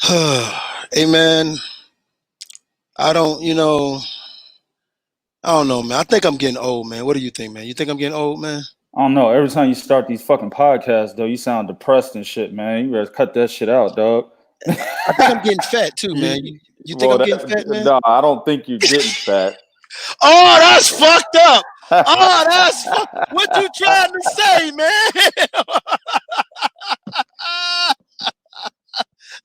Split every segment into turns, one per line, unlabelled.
Hey man, I don't, I don't know, man. I think I'm getting old, man. What do you think, man? You think I'm getting old, man?
I don't know. Every time you start these fucking podcasts, though, you sound depressed and shit, man. You better cut that shit out, dog.
I think I'm getting fat too, man. You think
Well,
I'm getting fat, man?
no, I don't think you're getting fat.
Oh, that's fucked up. Oh, what you trying to say, man?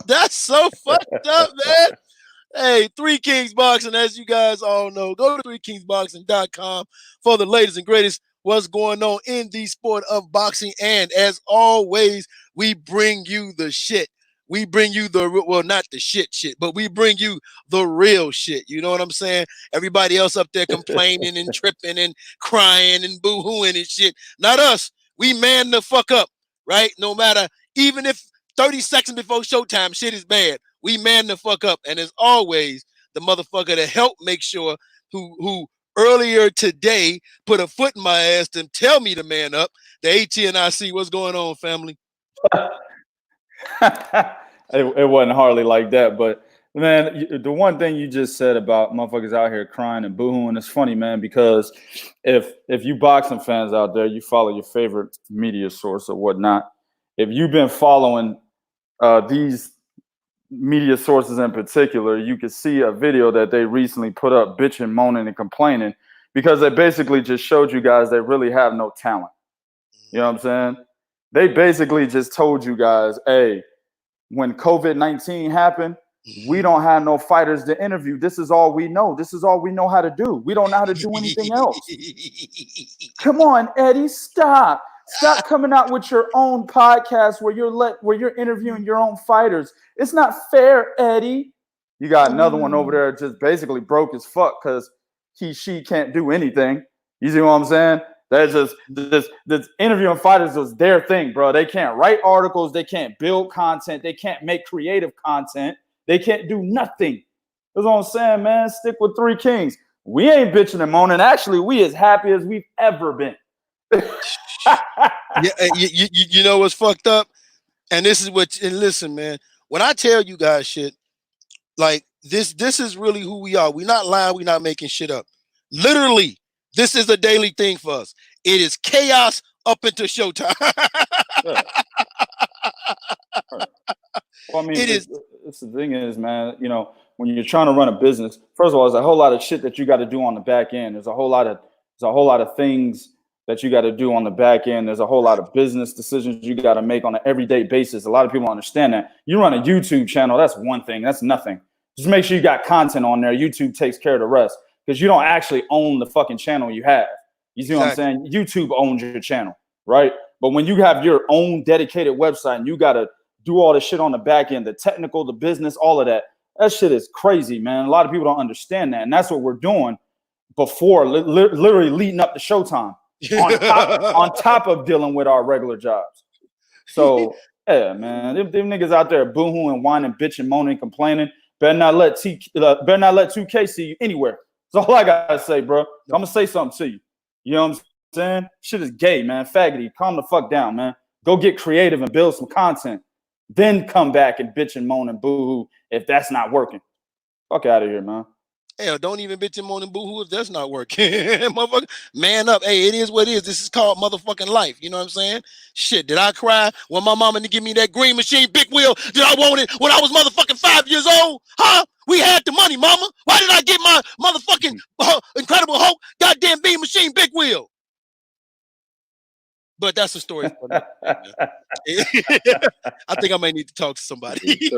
That's so fucked up, man. Hey, Three Kings Boxing, as you guys all know, go to threekingsboxing.com for the latest and greatest what's going on in the sport of boxing. And as always, we bring you the shit. We bring you not the shit, but we bring you the real shit. You know what I'm saying? Everybody else up there complaining and tripping and crying and boo-hooing and shit. Not us. We man the fuck up, right? No matter, even if 30 seconds before showtime, shit is bad. We man the fuck up. And as always, the motherfucker to help make sure who earlier today put a foot in my ass and tell me to man up, the ATNIC. What's going on, family?
It wasn't hardly like that, but man, the one thing you just said about motherfuckers out here crying and boohooing is funny, man, because if you boxing fans out there, you follow your favorite media source or whatnot. If you've been following these media sources in particular, you could see a video that they recently put up bitching, moaning, and complaining because they basically just showed you guys they really have no talent. You know what I'm saying? They basically just told you guys, hey, when COVID-19 happened, we don't have no fighters to interview. This is all we know. This is all we know how to do. We don't know how to do anything else. Come on, Eddie, stop. Stop coming out with your own podcast where you're interviewing your own fighters. It's not fair, Eddie. You got another one over there just basically broke as fuck because she can't do anything. You see what I'm saying? That's just this interviewing fighters was their thing, bro. They can't write articles, they can't build content, they can't make creative content, they can't do nothing. That's what I'm saying, man. Stick with Three Kings. We ain't bitching and moaning. Actually, we as happy as we've ever been.
Yeah, you know what's fucked up? And this is and listen, man, when I tell you guys shit, like this is really who we are. We're not lying, we're not making shit up. Literally, this is a daily thing for us. It is chaos up until showtime.
Well, I mean, it's the thing is, man, you know, when you're trying to run a business, first of all, there's a whole lot of shit that you got to do on the back end. There's a whole lot of things that you got to do on the back end. There's a whole lot of business decisions you got to make on an everyday basis. A lot of people understand that. You run a YouTube channel, that's one thing. That's nothing. Just make sure you got content on there. YouTube takes care of the rest because you don't actually own the fucking channel you have. You see what I'm saying? YouTube owns your channel, right? But when you have your own dedicated website and you got to do all the shit on the back end, the technical, the business, all of that, that shit is crazy, man. A lot of people don't understand that. And that's what we're doing before, literally leading up to showtime. on top of dealing with our regular jobs. So, yeah, man, them niggas out there boohooing, whining, bitching, moaning, complaining. Better not let 2K see you anywhere. That's all I gotta say, bro. I'm gonna say something to you. You know what I'm saying? Shit is gay, man. Faggoty. Calm the fuck down, man. Go get creative and build some content. Then come back and bitch and moan and boo-hoo if that's not working. Fuck out of here, man.
Hell, don't even bitch and moan and boo-hoo if that's not working. Motherfucker, man up. Hey, it is what it is. This is called motherfucking life. You know what I'm saying? Shit, did I cry when my mama didn't give me that green machine big wheel? Did I want it when I was motherfucking 5 years old? Huh? We had the money, mama. Why did I get my motherfucking Incredible Hulk goddamn beam machine big wheel? But that's a story for another day. I think I might need to talk to somebody.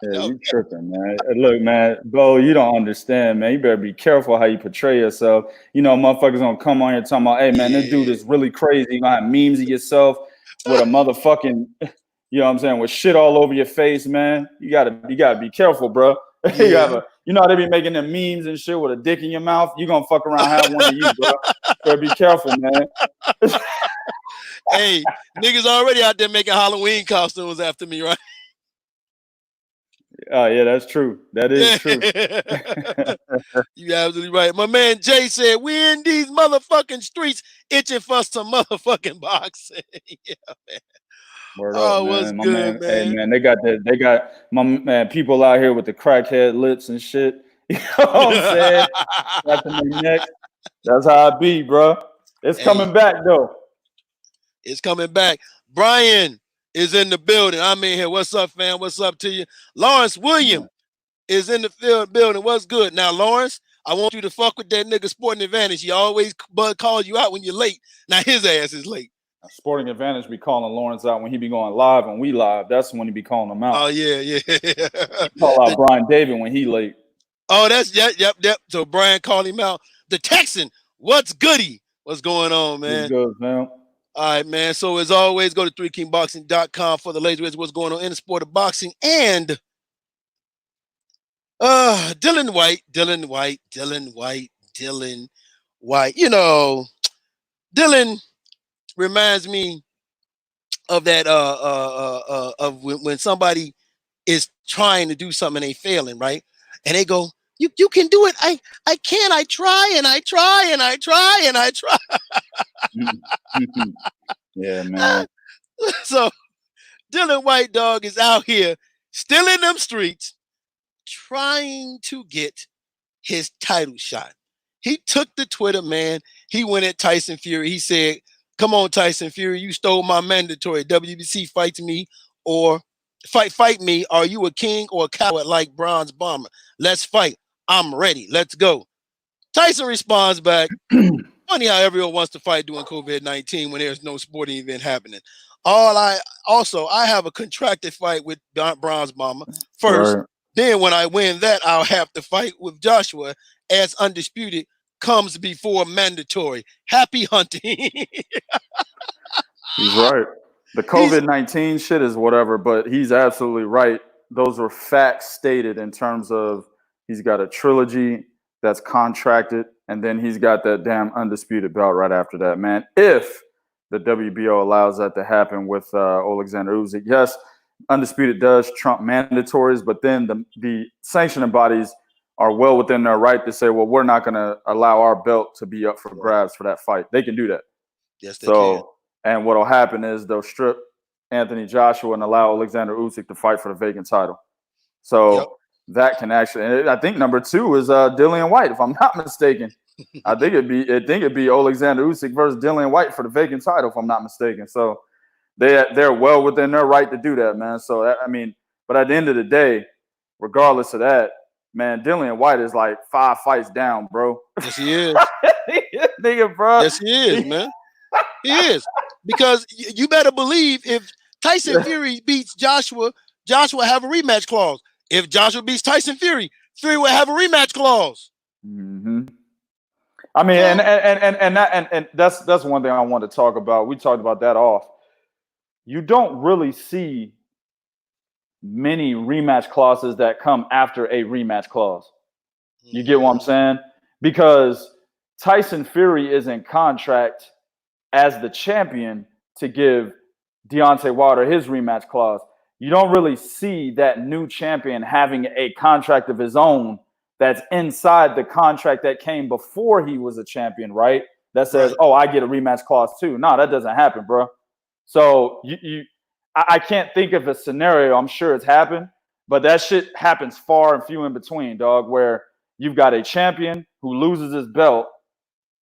Yeah, you tripping, man. Look, man, Bo, you don't understand, man. You better be careful how you portray yourself. You know, motherfuckers gonna come on here talking about, hey, man, this dude is really crazy. You gonna have memes of yourself with a motherfucking, you know what I'm saying, with shit all over your face, man. You gotta be careful, bro. You know how they be making them memes and shit with a dick in your mouth? You gonna fuck around have one of you, bro. Better be careful, man.
Hey, niggas already out there making Halloween costumes after me, right?
Oh, yeah, that's true. That is true.
You absolutely right. My man Jay said, we in these motherfucking streets itching for some motherfucking boxing. Yeah, man.
Word up,
Oh, what's
man. My
good,
man, hey
man?
man, they got my man people out here with the crackhead lips and shit. You know what I'm saying? Slapping their neck. That's how I be, bro. It's
Hey,
coming back though.
it's coming back. Brian is in the building. I'm in here. What's up, fam? What's up to you? Lawrence William is in the building. What's good? Now, Lawrence, I want you to fuck with that nigga Sporting Advantage. He always calls you out when you're late. Now his ass is late.
Sporting Advantage be calling Lawrence out when he be going live and we live. That's when he be calling him out.
Oh, yeah.
Call out Brian David when he late.
Oh, that's yep. So Brian called him out. The Texan, what's goody? What's going on, man?
What's good, man?
All right, man. So as always, go to 3kingboxing.com for the latest what's going on in the sport of boxing. And Dillian Whyte. You know, Dillian reminds me of that of when somebody is trying to do something and they failing, right? And they go, you can do it. I can. I try and I try and I try and I try.
Yeah, man.
So Dillian Whyte, dog, is out here still in them streets trying to get his title shot. He took the Twitter, man. He went at Tyson Fury. He said, come on, Tyson Fury, you stole my mandatory. WBC fight me or fight me. Are you a king or a coward like Bronze Bomber? Let's fight. I'm ready. Let's go. Tyson responds back, funny how everyone wants to fight during COVID-19 when there's no sporting event happening. I have a contracted fight with Bronze Bomber first. Right. Then when I win that, I'll have to fight with Joshua as undisputed comes before mandatory. Happy hunting.
He's right. The COVID-19 shit is whatever, but he's absolutely right. Those were facts stated in terms of he's got a trilogy that's contracted, and then he's got that damn undisputed belt right after that, man. If the WBO allows that to happen with Alexander Usyk, yes, undisputed does trump mandatories, but then the sanctioning bodies are well within their right to say, well, we're not going to allow our belt to be up for grabs for that fight. They can do that.
Yes, they can.
And what'll happen is they'll strip Anthony Joshua and allow Alexander Usyk to fight for the vacant title. So that can actually, and I think number 2 is Dillian Whyte, if I'm not mistaken. I think it'd be Alexander Usyk versus Dillian Whyte for the vacant title, if I'm not mistaken. So they're well within their right to do that, man. So but at the end of the day, regardless of that, man, Dillian Whyte is like 5 fights down, bro.
Yes, he is.
Nigga, bro.
Yes, he is, man. He is. Because you better believe if Tyson Fury beats Joshua, Joshua have a rematch clause. If Joshua beats Tyson Fury, Fury will have a rematch clause.
Mm-hmm. I mean, and that's one thing I want to talk about. We talked about that off. You don't really see many rematch clauses that come after a rematch clause. You get what I'm saying? Because Tyson Fury is in contract as the champion to give Deontay Wilder his rematch clause. You don't really see that new champion having a contract of his own that's inside the contract that came before he was a champion, right? That says, oh, I get a rematch clause too. No, that doesn't happen, bro. So I can't think of a scenario. I'm sure it's happened, but that shit happens far and few in between, dog, where you've got a champion who loses his belt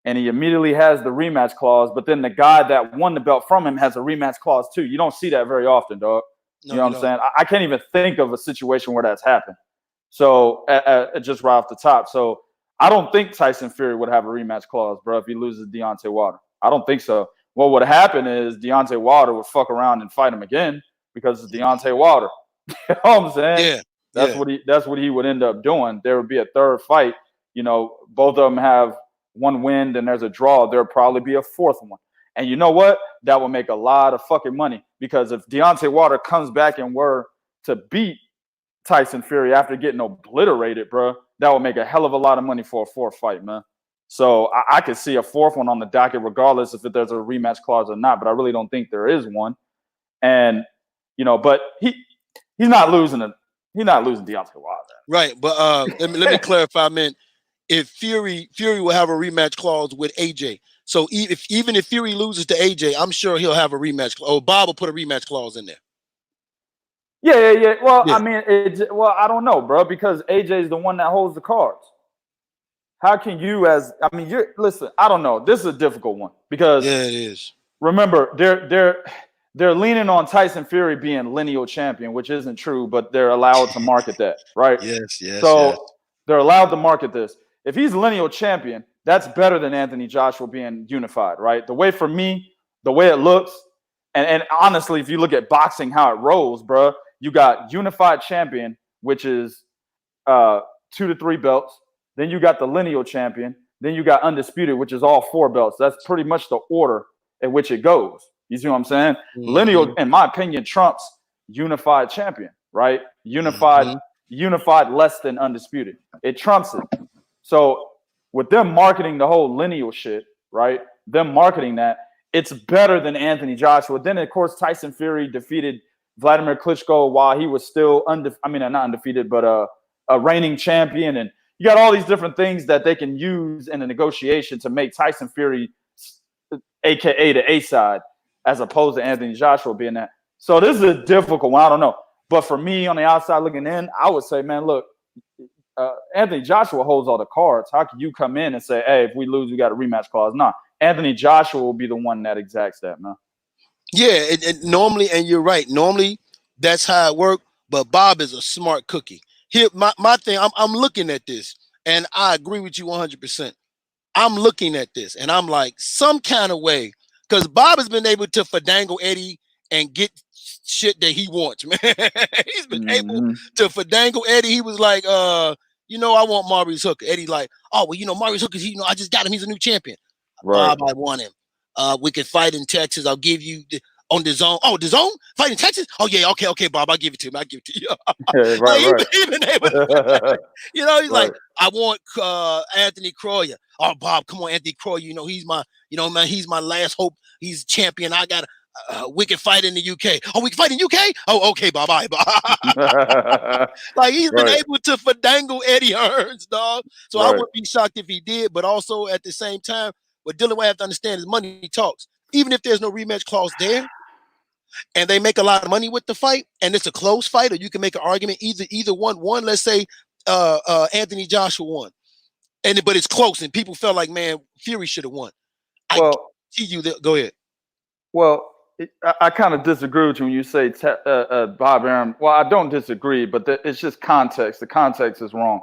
and he immediately has the rematch clause, but then the guy that won the belt from him has a rematch clause too. You don't see that very often, dog. No, you know what I'm saying? I can't even think of a situation where that's happened. So just right off the top. So I don't think Tyson Fury would have a rematch clause, bro, if he loses Deontay Wilder. I don't think so. What would happen is Deontay Wilder would fuck around and fight him again because it's Deontay Wilder. You know what I'm saying? Yeah. That's what he would end up doing. There would be a third fight. You know, both of them have one win, then there's a draw. There'll probably be a fourth one. And you know what? That would make a lot of fucking money, because if Deontay Wilder comes back and were to beat Tyson Fury after getting obliterated, bro, that would make a hell of a lot of money for a fourth fight, man. So I could see a fourth one on the docket regardless if there's a rematch clause or not, but I really don't think there is one. And, you know, but he's not losing Deontay Wilder.
Right, but let me clarify, man. If Fury will have a rematch clause with AJ, So even if Fury loses to AJ, I'm sure he'll have a rematch. Or Bob will put a rematch clause in there.
Yeah. Well, yeah. I mean, I don't know, bro, because AJ is the one that holds the cards. How can you listen, I don't know. This is a difficult one because
it is.
Remember, they're leaning on Tyson Fury being lineal champion, which isn't true, but they're allowed to market that, right?
Yes.
So they're allowed to market this. If he's lineal champion, that's better than Anthony Joshua being unified, right? The way it looks, and honestly, if you look at boxing, how it rolls, bro, you got unified champion, which is 2 to 3 belts. Then you got the lineal champion. Then you got undisputed, which is all 4 belts. That's pretty much the order in which it goes. You see what I'm saying? Mm-hmm. Lineal, in my opinion, trumps unified champion, right? Unified less than undisputed. It trumps it. So with them marketing the whole lineal shit, right? Them marketing that, it's better than Anthony Joshua. Then, of course, Tyson Fury defeated Vladimir Klitschko while he was still not undefeated, but a reigning champion. And you got all these different things that they can use in a negotiation to make Tyson Fury, AKA the A side, as opposed to Anthony Joshua being that. So this is a difficult one. I don't know. But for me, on the outside looking in, I would say, man, look, Anthony Joshua holds all the cards. How can you come in and say, hey, if we lose, we got a rematch clause? No, Anthony Joshua will be the one that exacts that, man.
Yeah, normally, and you're right. Normally, that's how it works. But Bob is a smart cookie. Here, my thing, I'm looking at this, and I agree with you 100%. I'm looking at this, and I'm like, some kind of way, because Bob has been able to fandangle Eddie and get shit that he wants, man. He's been able to fandangle Eddie. He was like, I want Maurice Hooker. Eddie like, oh, well, Maurice Hooker, I just got him. He's a new champion. Right. Bob, I want him. We could fight in Texas. I'll give you on DAZN. Oh, DAZN? Fight in Texas? Oh, yeah, okay, Bob, I'll give it to him. Yeah, right. He's been able to, he's like, I want Anthony Croyer. Oh, Bob, come on, Anthony Croyer. He's my, he's my last hope. He's champion. I got we can fight in the UK. Oh, we can fight in UK? Oh, okay, Bob. Bye, Bob. Like, he's been able to fandangle Eddie Hearns, dog. So I wouldn't be shocked if he did, but also at the same time, what Dillian Whyte have to understand is money talks. Even if there's no rematch clause there, and they make a lot of money with the fight, and it's a close fight, or you can make an argument either one. Let's say Anthony Joshua won, but it's close, and people felt like, man, Fury should have won. Well, I see you there. Go ahead.
Well, I kind of disagree with you when you say Bob Arum. Well, I don't disagree, but it's just context. The context is wrong.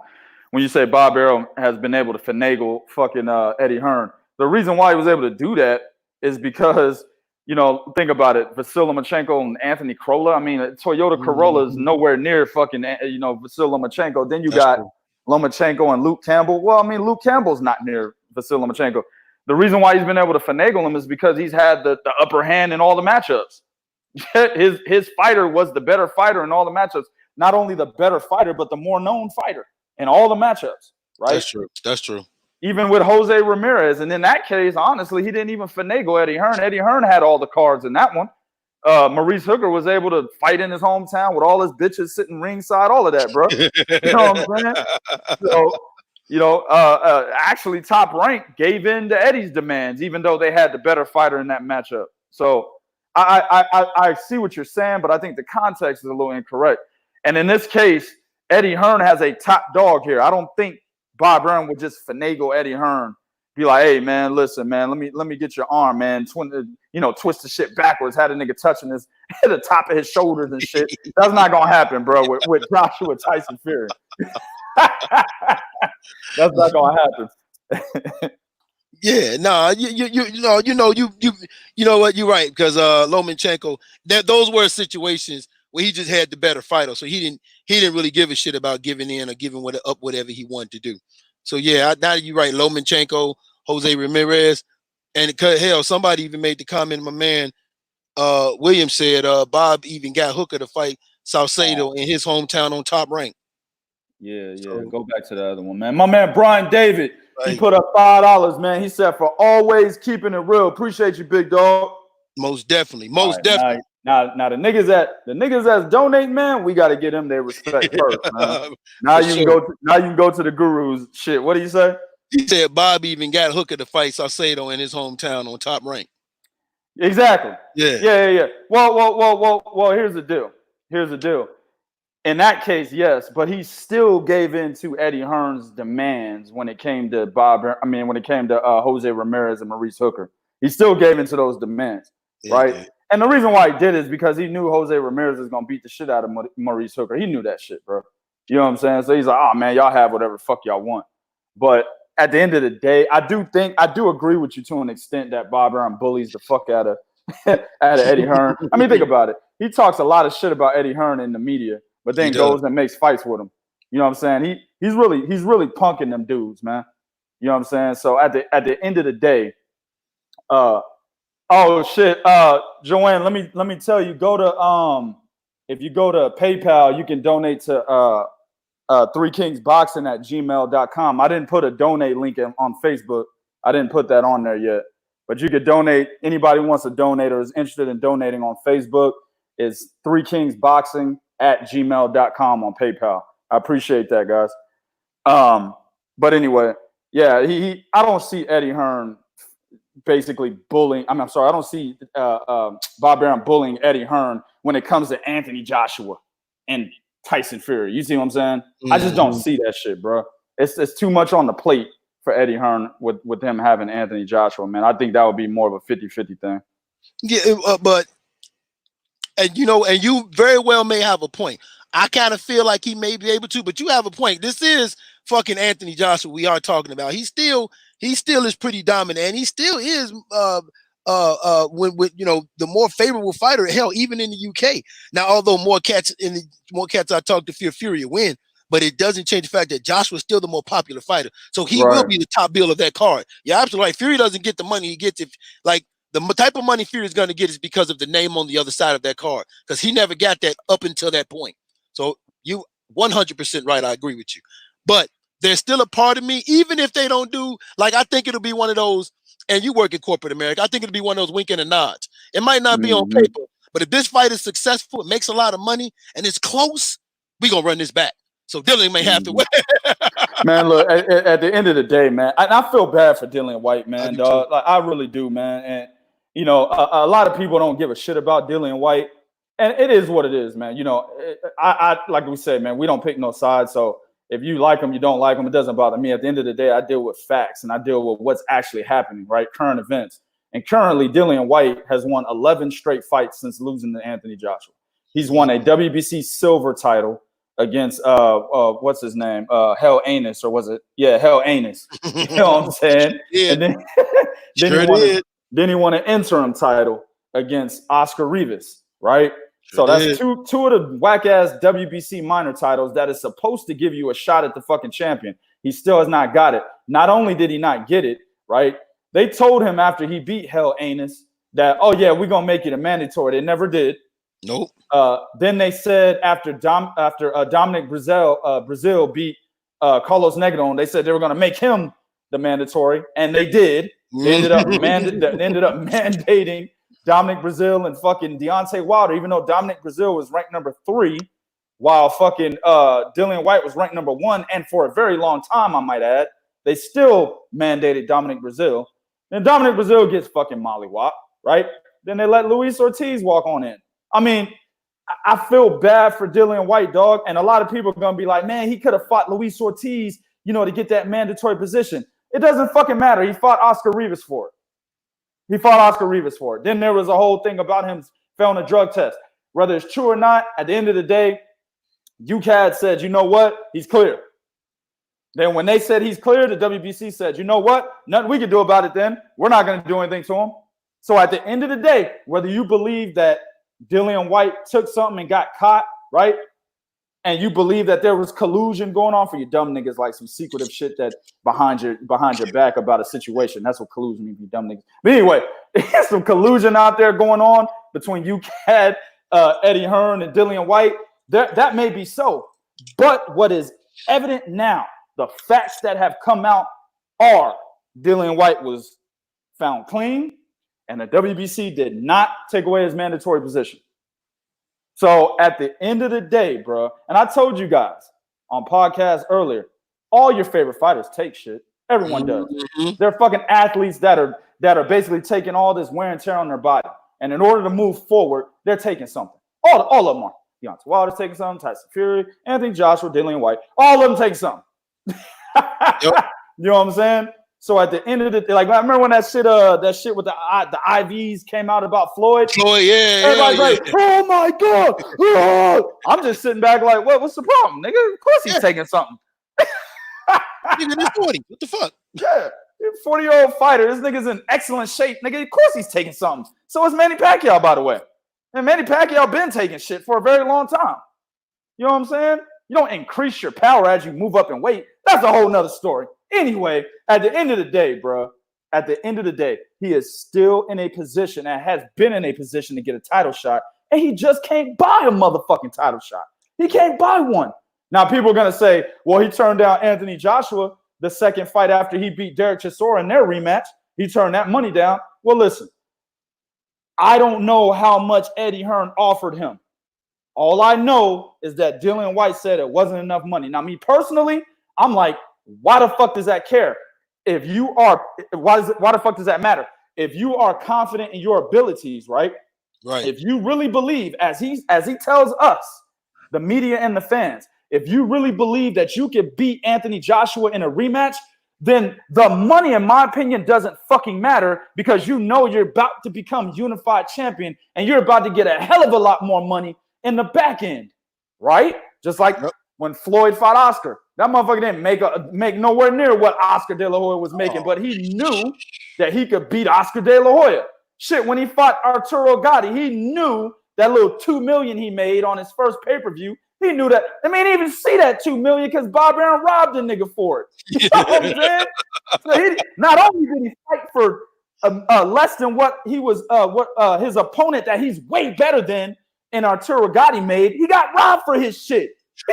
When you say Bob Arum has been able to finagle fucking Eddie Hearn, the reason why he was able to do that is because, think about it. Vasyl Lomachenko and Anthony Crolla. I mean, Toyota Corolla is nowhere near fucking, Vasyl Lomachenko. Then you got Lomachenko and Luke Campbell. Well, I mean, Luke Campbell's not near Vasyl Lomachenko. The reason why he's been able to finagle him is because he's had the upper hand in all the matchups. His fighter was the better fighter in all the matchups. Not only the better fighter, but the more known fighter in all the matchups, right?
That's true.
Even with Jose Ramirez. And in that case, honestly, he didn't even finagle Eddie Hearn. Eddie Hearn had all the cards in that one. Maurice Hooker was able to fight in his hometown with all his bitches sitting ringside, all of that, bro. You know what I'm saying? So, actually, Top Rank gave in to Eddie's demands, even though they had the better fighter in that matchup. So I see what you're saying, but I think the context is a little incorrect. And in this case, Eddie Hearn has a top dog here. I don't think Bob Arum would just finagle Eddie Hearn, be like, hey, man, listen, man, let me get your arm, man. Twist the shit backwards, had a nigga touching his at the top of his shoulders and shit. That's not going to happen, bro, with Joshua Tyson Fury. That's not going to happen.
Yeah, nah, you know what, you're right, because Lomachenko, those were situations where he just had the better fighter, so he didn't really give a shit about giving in or giving up whatever he wanted to do. So yeah, now you're right, Lomachenko, Jose Ramirez, and hell, somebody even made the comment. My man Williams said Bob even got Hooker to fight Salcedo in his hometown on Top Rank.
Yeah. So, go back to the other one, man. My man Brian David, he put up $5, man. He said, for always keeping it real. Appreciate you, big dog.
Most definitely. Definitely.
Now the niggas that's donate, man, we got to get them their respect first, man. Now you can go to the gurus. Shit, what do you say?
He said Bob even got Hooker to fight Saucedo in his hometown on Top Rank.
Exactly.
Yeah.
Well, here's the deal. In that case, yes, but he still gave in to Eddie Hearn's demands when it came to Jose Ramirez and Maurice Hooker. He still gave in to those demands, right?
Yeah.
And the reason why he did is because he knew Jose Ramirez was going to beat the shit out of Maurice Hooker. He knew that shit, bro. You know what I'm saying? So he's like, oh, man, y'all have whatever the fuck y'all want. But at the end of the day, I do agree with you to an extent that Bob Arum bullies the fuck out of Eddie Hearn. I mean, think about it. He talks a lot of shit about Eddie Hearn in the media, but then goes and makes fights with him. You know what I'm saying? He's really punking them dudes, man. You know what I'm saying? So at the end of the day, oh shit, Joanne, let me tell you, go to if you go to PayPal, you can donate to 3kingsboxing@gmail.com. I didn't put a donate link on Facebook. I didn't put that on there yet. But you could donate. Anybody who wants to donate or is interested in donating on Facebook is 3kingsboxing@gmail.com on PayPal. I appreciate that, guys. But anyway, yeah, I don't see Eddie Hearn basically bullying. I don't see Bob Arum bullying Eddie Hearn when it comes to Anthony Joshua and Tyson Fury. You see what I'm saying? Mm-hmm. I just don't see that shit, bro. It's too much on the plate for Eddie Hearn with him having Anthony Joshua, man. I think that would be more of a 50-50 thing.
Yeah, but you very well may have a point. I kind of feel like he may be able to, but you have a point. This is fucking Anthony Joshua we are talking about. He still is pretty dominant, and he still is when the more favorable fighter. Hell, even in the UK now, although more cats I talk to fear Fury win, but it doesn't change the fact that Joshua's still the more popular fighter, so he will be the top bill of that card. Yeah, absolutely right. Fury doesn't get the money he gets if the type of money Fury is going to get is because of the name on the other side of that card, because he never got that up until that point. So you 100% right. I agree with you, but there's still a part of me, even if they don't do, I think it'll be one of those, and you work in corporate America, I think it'll be one of those winking and nods. It might not be on paper, but if this fight is successful, it makes a lot of money, and it's close, we going to run this back. So Dillian may have to win.
Man, look, at the end of the day, man, I feel bad for Dillian Whyte, man, dog. I really do, man. And, a lot of people don't give a shit about Dillian Whyte. And it is what it is, man. I like we say, man, we don't pick no sides. So if you like them, you don't like them, it doesn't bother me. At the end of the day, I deal with facts and I deal with what's actually happening, right? Current events. And currently, Dillian Whyte has won 11 straight fights since losing to Anthony Joshua. He's won a WBC silver title against what's his name? Hell Anus, or was it? Yeah, Hell Anus. You know what I'm saying?
Yeah.
And then he won an interim title against Oscar Rivas, right? So that's two of the whack ass WBC minor titles that is supposed to give you a shot at the fucking champion. He still has not got it. Not only did he not get it, right? They told him after he beat Hell Anus that, oh yeah, we're gonna make it a mandatory. They never did.
Nope.
Then they said after Dominic Brazil beat Carlos Negron, they said they were gonna make him the mandatory, and they did. They ended up mandating Dominic Brazil and fucking Deontay Wilder, even though Dominic Brazil was ranked number 3, while fucking Dillian Whyte was ranked number 1, and for a very long time, I might add, they still mandated Dominic Brazil. Then Dominic Brazil gets fucking mollywop, right? Then they let Luis Ortiz walk on in. I mean, I feel bad for Dillian Whyte, dog, and a lot of people are gonna be like, man, he could have fought Luis Ortiz, to get that mandatory position. It doesn't fucking matter. He fought Oscar Rivas for it. Then there was a whole thing about him failing a drug test. Whether it's true or not, at the end of the day, UCAD said, you know what? He's clear. Then when they said he's clear, the WBC said, you know what? Nothing we can do about it then. We're not going to do anything to him. So at the end of the day, whether you believe that Dillian Whyte took something and got caught, right? And you believe that there was collusion going on, for you dumb niggas, like some secretive shit that behind your back about a situation. That's what collusion means, you dumb niggas. But anyway, there's some collusion out there going on between UCAD, Eddie Hearn, and Dillian Whyte. That may be so. But what is evident now, the facts that have come out are Dillian Whyte was found clean, and the WBC did not take away his mandatory position. So at the end of the day, bro, and I told you guys on podcast earlier, all your favorite fighters take shit. Everyone does. They're fucking athletes that are basically taking all this wear and tear on their body. And in order to move forward, they're taking something. All of them are. Deontay Wilder's taking something, Tyson Fury, Anthony Joshua, Dillian Whyte. All of them take something. Yep. You know what I'm saying? So at the end of the day, like I remember when that shit with the IVs came out about Floyd. Everybody's like, oh my God. Oh. I'm just sitting back like, what's the problem, nigga? Of course he's taking something.
Nigga, this 40. What the fuck?
Yeah. 40-year-old fighter. This nigga's in excellent shape. Nigga, of course he's taking something. So is Manny Pacquiao, by the way. And Manny Pacquiao been taking shit for a very long time. You know what I'm saying? You don't increase your power as you move up in weight. That's a whole nother story. Anyway, at the end of the day, bro, at the end of the day, he is still in a position and has been in a position to get a title shot, and he just can't buy a motherfucking title shot. He can't buy one. Now, people are going to say, well, he turned down Anthony Joshua the second fight after he beat Derek Chisora in their rematch. He turned that money down. Well, listen, I don't know how much Eddie Hearn offered him. All I know is that Dillian Whyte said it wasn't enough money. Now, me personally, I'm like, why the fuck does that care? If you are, why the fuck does that matter? If you are confident in your abilities, right?
Right.
If you really believe, as he tells us, the media and the fans, if you really believe that you can beat Anthony Joshua in a rematch, then the money, in my opinion, doesn't fucking matter, because you know you're about to become unified champion and you're about to get a hell of a lot more money in the back end, right? Just like when Floyd fought Oscar. That motherfucker didn't make nowhere near what Oscar De La Hoya was making, but he knew that he could beat Oscar De La Hoya. Shit, when he fought Arturo Gatti, he knew that little $2 million he made on his first pay-per-view. He knew that. I mean, he didn't even see that $2 million because Bob Arum robbed the nigga for it. You know what I'm saying? So not only did he fight for less than what he was, his opponent that he's way better than in Arturo Gatti made, he got robbed for his shit.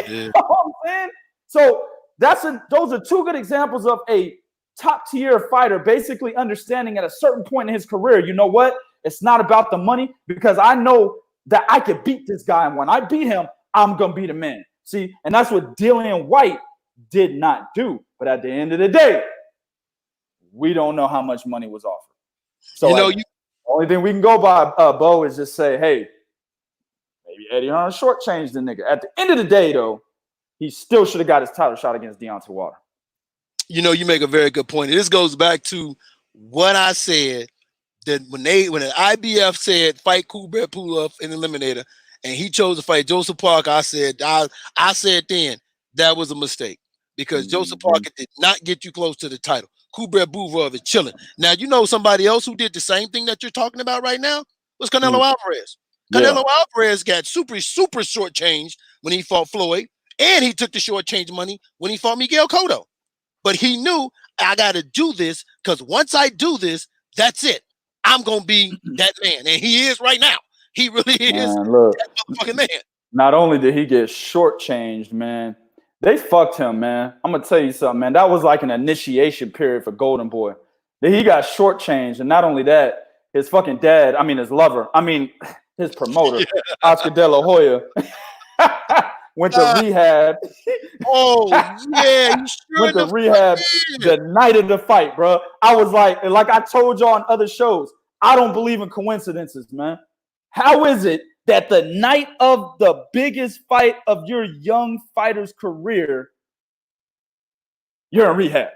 You know what I'm saying? So those are two good examples of a top-tier fighter basically understanding at a certain point in his career, you know what? It's not about the money, because I know that I could beat this guy, and when I beat him, I'm going to be the man. See, and that's what Dillian Whyte did not do. But at the end of the day, we don't know how much money was offered. So the only thing we can go by, Bo, is just say, hey, maybe Eddie Hearn shortchanged the nigga. At the end of the day, though, he still should have got his title shot against Deontay Wilder.
You know, you make a very good point. And this goes back to what I said, that when the IBF said fight Kubrat Pulev in Eliminator, and he chose to fight Joseph Parker, I said then that was a mistake, because Joseph Parker did not get you close to the title. Kubrat Pulev is chilling. Now, you know somebody else who did the same thing that you're talking about right now was Canelo Alvarez. Canelo Alvarez got super shortchanged when he fought Floyd, and he took the shortchanged money when he fought Miguel Cotto. But he knew, I got to do this, because once I do this, that's it. I'm going to be that man. And he is right now. He really is that motherfucking man.
Not only did he get shortchanged, man, they fucked him, man. I'm going to tell you something, man. That was like an initiation period for Golden Boy. Then he got shortchanged. And not only that, his fucking dad, his lover, his promoter, Oscar De La Hoya, went to rehab. Went to rehab the night of the fight, bro. I was like I told y'all on other shows, I don't believe in coincidences, man. How is it that the night of the biggest fight of your young fighter's career, you're in rehab?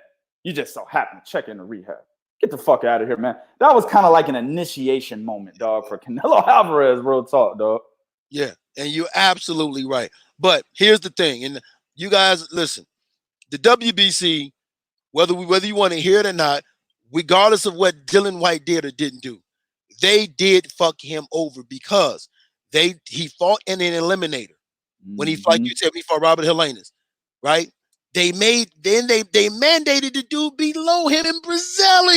You just so happen to check into rehab. Get the fuck out of here, man. That was kind of like an initiation moment, dog, for Canelo Alvarez, real talk, dog.
Yeah, and you're absolutely right. But here's the thing, and you guys, listen, the WBC, whether you want to hear it or not, regardless of what Dillian Whyte did or didn't do, they did fuck him over, because he fought in an eliminator. When he fought, you said he fought Robert Helenius, right? They mandated the dude below him in Brazil.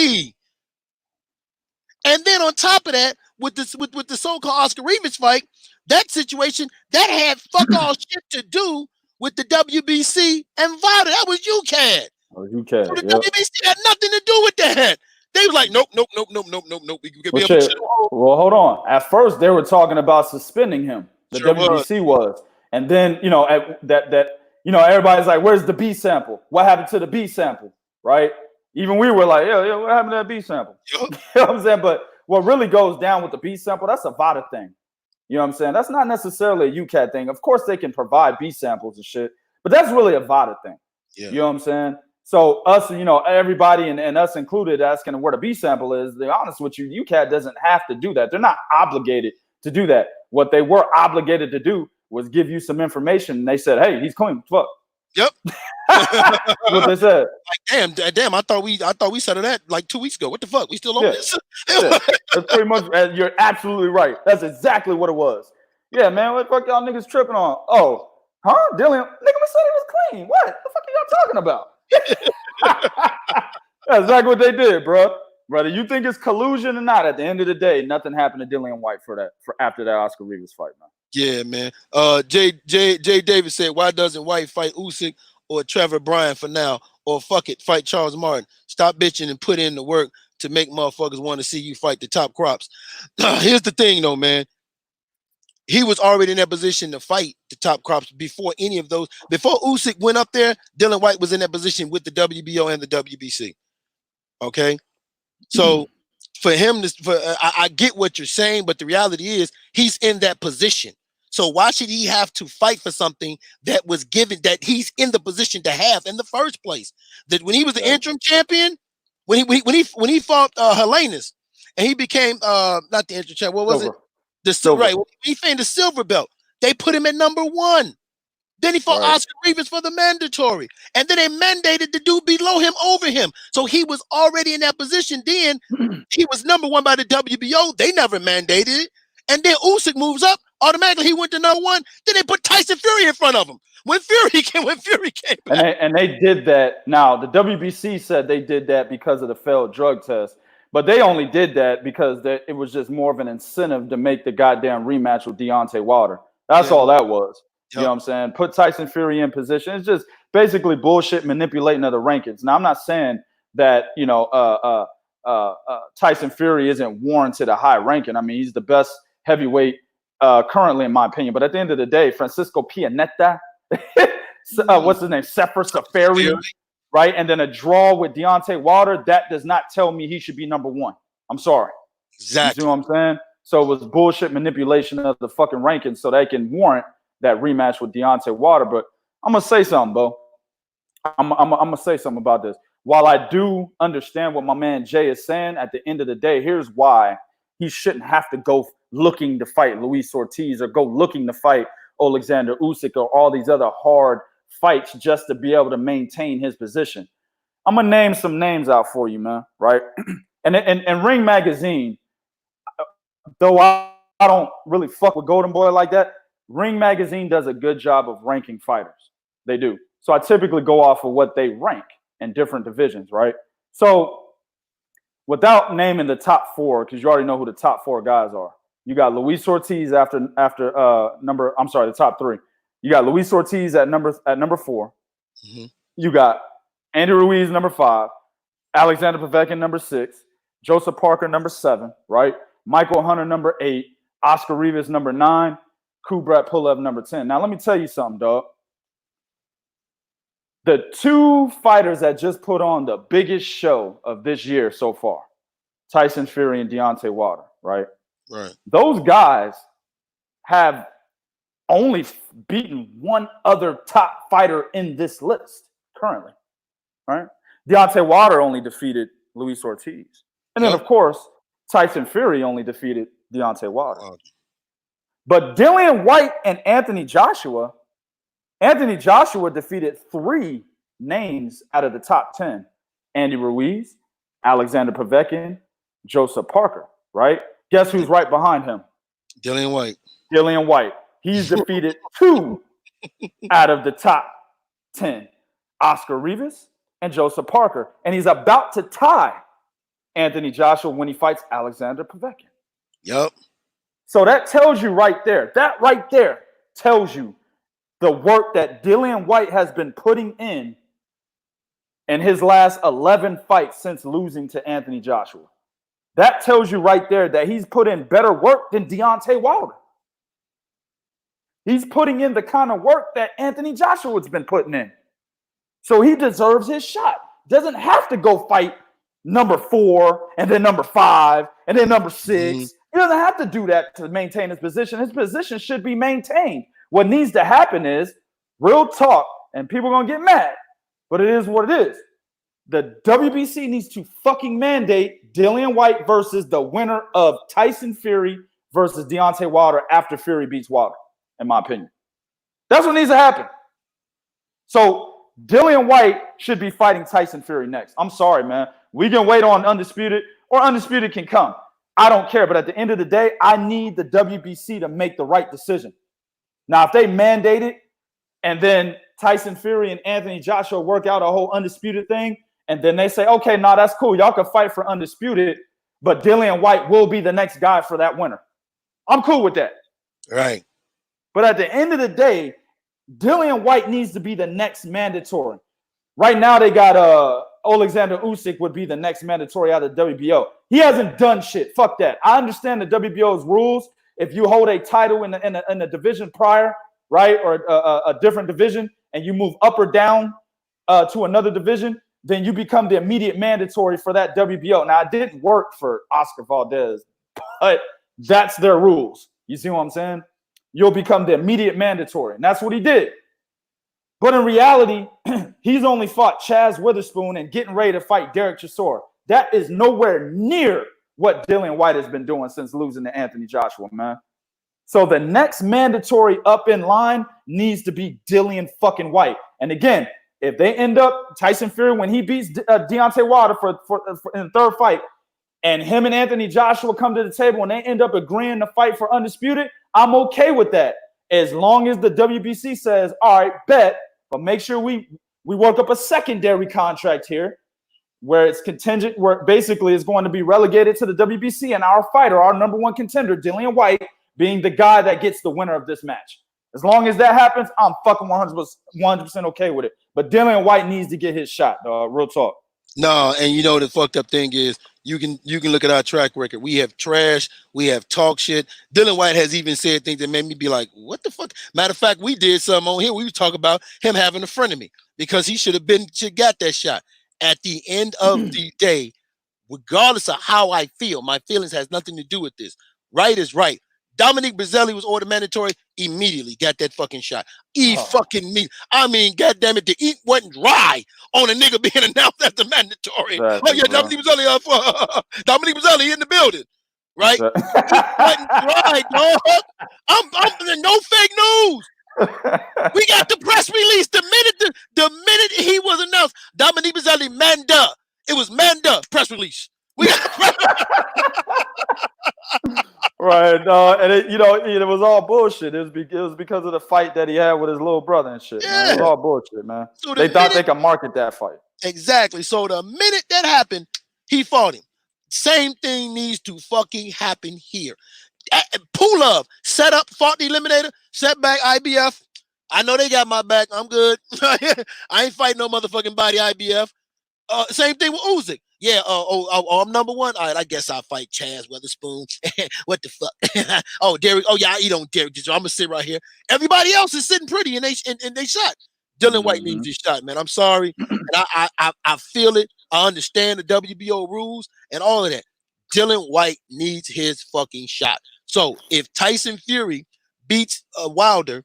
And then on top of that, with the so-called Oscar rematch fight, that situation that had fuck all shit to do with the WBC and VADA. That was UCAD.
Oh, UCAD.
So the WBC had nothing to do with that. They was like, nope.
Well, hold on. At first, they were talking about suspending him. The WBC was. And then, everybody's like, where's the B sample? What happened to the B sample? Right? Even we were like, yo, what happened to that B sample?
Yep.
You know what I'm saying? But what really goes down with the B sample, that's a VADA thing. You know what I'm saying? That's not necessarily a UCAT thing. Of course, they can provide B samples and shit, but that's really a VADA thing.
Yeah.
You know what I'm saying? So us, everybody and us included asking where the B sample is, to be honest with you, UCAT doesn't have to do that. They're not obligated to do that. What they were obligated to do was give you some information. And they said, hey, he's clean. Fuck.
Yep.
What they said.
Like, damn! I thought we settled that like 2 weeks ago. What the fuck? We still on this?
Yeah. That's pretty much. You're absolutely right. That's exactly what it was. Yeah, man. What the fuck y'all niggas tripping on? Oh, huh? Dillian, nigga said he was clean. What the fuck are y'all talking about? That's exactly what they did, bro. Brother, you think it's collusion or not? At the end of the day, nothing happened to Dillian Whyte for after that Oscar Rivas fight, man.
Yeah, man. Jay Davis said, why doesn't Whyte fight Usyk or Trevor Bryan for now? Or fuck it, fight Charles Martin. Stop bitching and put in the work to make motherfuckers want to see you fight the top crops. Here's the thing, though, man. He was already in that position to fight the top crops before any of those. Before Usyk went up there, Dillian Whyte was in that position with the WBO and the WBC. Okay? So for him, I get what you're saying, but the reality is he's in that position. So why should he have to fight for something that was given, that he's in the position to have in the first place? That when he was the interim champion, when he fought Helenius, and he became not the interim champion, what was
Silver.
it? The silver. Right. When he feigned the silver belt, they put him at number 1. Then he fought Oscar Rivas for the mandatory, and then they mandated the dude below him over him. So he was already in that position. Then he was number 1 by the WBO. They never mandated it. And then Usyk moves up. Automatically, he went to number 1. Then they put Tyson Fury in front of him. When Fury came back.
And they did that. Now, the WBC said they did that because of the failed drug test. But they only did that because it was just more of an incentive to make the goddamn rematch with Deontay Wilder. That's all that was. Yep. You know what I'm saying? Put Tyson Fury in position. It's just basically bullshit manipulating of the rankings. Now, I'm not saying that, Tyson Fury isn't warranted a high ranking. I mean, he's the best heavyweight currently, in my opinion. But at the end of the day, Francisco Pianeta, what's his name? Sefer Safari, right? And then a draw with Deontay Wilder, that does not tell me he should be number 1. I'm sorry.
Exactly.
You see what I'm saying? So it was bullshit manipulation of the fucking rankings so they can warrant that rematch with Deontay Wilder. But I'm going to say something, Bo. I'm going to say something about this. While I do understand what my man Jay is saying, at the end of the day, here's why he shouldn't have to go looking to fight Luis Ortiz or go looking to fight Alexander Usyk or all these other hard fights just to be able to maintain his position. I'm going to name some names out for you, man, right? And Ring Magazine, though I don't really fuck with Golden Boy like that, Ring Magazine does a good job of ranking fighters. They do. So I typically go off of what they rank in different divisions, right? So without naming the top 4, because you already know who the top 4 guys are. You got Luis Ortiz the top 3. You got Luis Ortiz at number 4. Mm-hmm. You got Andy Ruiz, number 5. Alexander Povetkin, number 6. Joseph Parker, number 7, right? Michael Hunter, number 8. Oscar Rivas, number 9. Kubrat Pulev, number 10. Now, let me tell you something, dog. The 2 fighters that just put on the biggest show of this year so far, Tyson Fury and Deontay Wilder, right?
Right.
Those guys have only beaten one other top fighter in this list currently, right? Deontay Wilder only defeated Luis Ortiz. And then, of course, Tyson Fury only defeated Deontay Wilder. But Dillian Whyte and Anthony Joshua defeated 3 names out of the top 10. Andy Ruiz, Alexander Povetkin, Joseph Parker, right? Guess who's right behind him?
Dillian
Whyte. He's defeated 2 out of the top 10. Oscar Rivas and Joseph Parker. And he's about to tie Anthony Joshua when he fights Alexander Povetkin.
Yep.
So that tells you right there. That right there tells you the work that Dillian Whyte has been putting in his last 11 fights since losing to Anthony Joshua. That tells you right there that he's put in better work than Deontay Wilder. He's putting in the kind of work that Anthony Joshua's been putting in. So he deserves his shot. doesn't have to go fight number 4 and then number 5 and then number 6. He doesn't have to do that to maintain his position. His position should be maintained. What needs to happen is real talk, and people are going to get mad, but it is what it is. The WBC needs to fucking mandate Dillian Whyte versus the winner of Tyson Fury versus Deontay Wilder after Fury beats Wilder, in my opinion. That's what needs to happen. So Dillian Whyte should be fighting Tyson Fury next. I'm sorry, man. We can wait on Undisputed, or Undisputed can come. I don't care. But at the end of the day, I need the WBC to make the right decision. Now, if they mandate it and then Tyson Fury and Anthony Joshua work out a whole Undisputed thing, and then they say, okay, no, that's cool. Y'all can fight for Undisputed, but Dillian Whyte will be the next guy for that winner. I'm cool with that.
Right.
But at the end of the day, Dillian Whyte needs to be the next mandatory. Right now, they got Alexander Usyk would be the next mandatory out of the WBO. He hasn't done shit. Fuck that. I understand the WBO's rules. If you hold a title in the division prior, right, or a different division, and you move up or down to another division, then you become the immediate mandatory for that WBO. Now, it didn't work for Oscar Valdez, but that's their rules. You see what I'm saying? You'll become the immediate mandatory. And that's what he did. But in reality, he's only fought Chaz Witherspoon and getting ready to fight Derek Chisora. That is nowhere near what Dillian Whyte has been doing since losing to Anthony Joshua, man. So the next mandatory up in line needs to be Dillian fucking Whyte. And again, if they end up Tyson Fury when he beats Deontay Wilder for in the third fight, and him and Anthony Joshua come to the table and they end up agreeing to fight for Undisputed, I'm okay with that. As long as the WBC says, all right, bet, but make sure we work up a secondary contract here where it's contingent, where basically it's going to be relegated to the WBC and our fighter, our number one contender, Dillian Whyte, being the guy that gets the winner of this match. As long as that happens, I'm fucking 100% okay with it. But Dillian Whyte needs to get his shot, dog. Real talk.
No, and you know the fucked up thing is you can look at our track record. We have trash, we have talk shit. Dillian Whyte has even said things that made me be like, what the fuck? Matter of fact, we did something on here. We was talking about him having a friend of me because he should got that shot. At the end of the day, regardless of how I feel, my feelings has nothing to do with this. Right is right. Dominique Brazzelli was ordered mandatory, immediately got that fucking shot. Fucking me. I mean, goddamn it, the ink wasn't dry on a nigga being announced as the mandatory.
Exactly,
yeah, Dominique Brazzelli, Dominique Brazzelli in the building, right? It wasn't dry, dog. I'm no fake news. We got the press release the minute he was announced. Dominique Brazzelli, Manda. It was Manda press release. We got the press.
Right, and it was all bullshit. It was because of the fight that he had with his little brother and shit. Yeah. Man. It was all bullshit, man. So they thought they could market that fight. Exactly.
So the minute that happened, he fought him. Same thing needs to fucking happen here. Pulov set up, fought the eliminator, set back IBF. I know they got my back. I'm good. I ain't fighting no motherfucking body IBF. Same thing with Usyk. Yeah, I'm number one. All right, I guess I'll fight Chaz Witherspoon. What the fuck? Derek. Oh, yeah, I eat on Derek. I'm going to sit right here. Everybody else is sitting pretty, and they shot. Dillian Whyte needs this shot, man. I'm sorry. And I feel it. I understand the WBO rules and all of that. Dillian Whyte needs his fucking shot. So if Tyson Fury beats Wilder,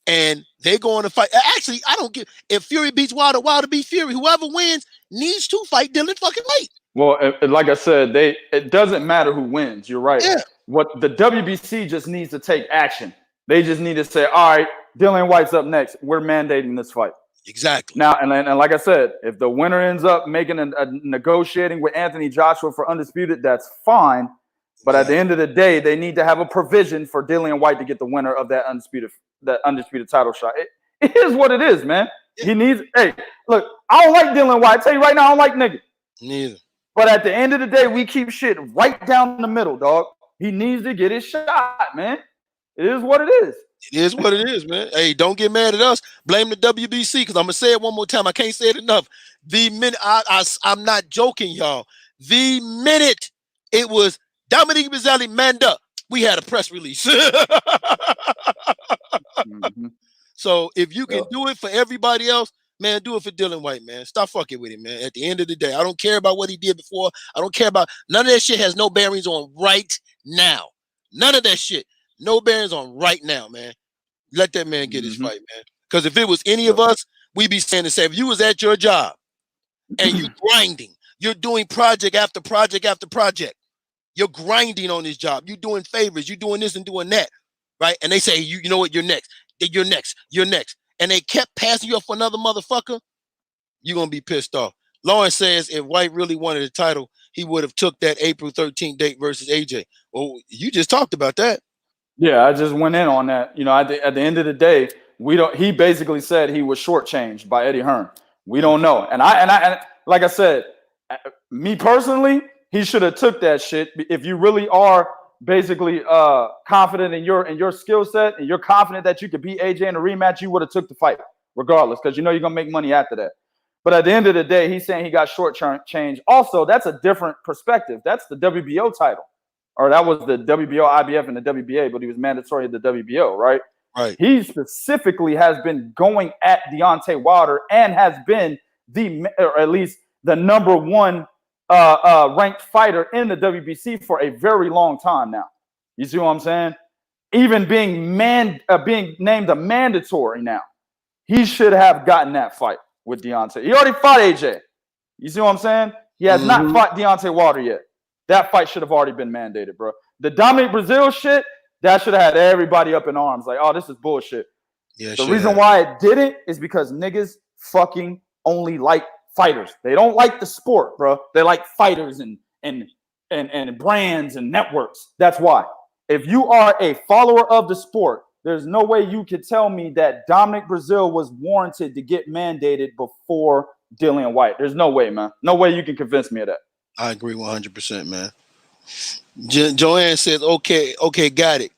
and they go on to fight. Actually, I don't give. If Fury beats Wilder, Wilder beats Fury. Whoever wins needs to fight Dillian fucking Whyte.
Well, like I said, it doesn't matter who wins. You're right. Yeah. What the WBC just needs to take action. They just need to say, all right, Dillian Whyte's up next. We're mandating this fight.
Exactly.
Now, and like I said, if the winner ends up making a negotiating with Anthony Joshua for Undisputed, that's fine. But at the end of the day, they need to have a provision for Dillian Whyte to get the winner of that undisputed title shot. It is what it is, man. He needs. Hey, look, I don't like Dillian Whyte. I tell you right now, I don't like niggas.
Neither.
But at the end of the day, we keep shit right down the middle, dog. He needs to get his shot, man. It is what it is.
It is what it is, man. Hey, don't get mad at us. Blame the WBC, because I'm gonna say it one more time. I can't say it enough. The minute I'm not joking, y'all. The minute it was Dominique Brazzelli Manda, we had a press release. So if you can do it for everybody else, man, do it for Dillian Whyte, man. Stop fucking with him, man. At the end of the day, I don't care about what he did before. I don't care about none of that shit. Has no bearings on right now. None of that shit. No bearings on right now, man. Let that man get his fight, man. Because if it was any of us, we'd be saying the same. If you was at your job and you grinding, you're doing project after project after project. You're grinding on this job. You're doing favors. You're doing this and doing that, right? And they say, you know what? You're next. You're next. You're next. And they kept passing you up for another motherfucker. You're gonna be pissed off. Lawrence says if White really wanted a title, he would have took that April 13th date versus AJ. Well, you just talked about that.
Yeah, I just went in on that. You know, at the end of the day, we don't. He basically said he was shortchanged by Eddie Hearn. We don't know. And like I said, me personally, he should have took that shit. If you really are basically confident in your skill set and you're confident that you could beat AJ in a rematch, you would have took the fight regardless, because you know you're gonna make money after that. But at the end of the day, he's saying he got shortchanged. Also, that's a different perspective. That's the WBO title, or that was the WBO, IBF, and the WBA, but he was mandatory at the WBO, right?
Right.
He specifically has been going at Deontay Wilder and has been or at least the number one ranked fighter in the WBC for a very long time now. You see what I'm saying? Even being named a mandatory now. He should have gotten that fight with Deontay. He already fought AJ. You see what I'm saying? He has not fought Deontay Wilder yet. That fight should have already been mandated, bro. The Dominic Brazil shit, that should have had everybody up in arms. Like, oh, this is bullshit.
Yeah,
the reason why it didn't is because niggas fucking only like fighters. They don't like the sport, bro. They like fighters and brands and networks. That's why. If you are a follower of the sport, there's no way you could tell me that Dominic Brazil was warranted to get mandated before Dillian Whyte. There's no way, man. No way you can convince me of that.
I agree 100%, man. Joanne says, okay, got it.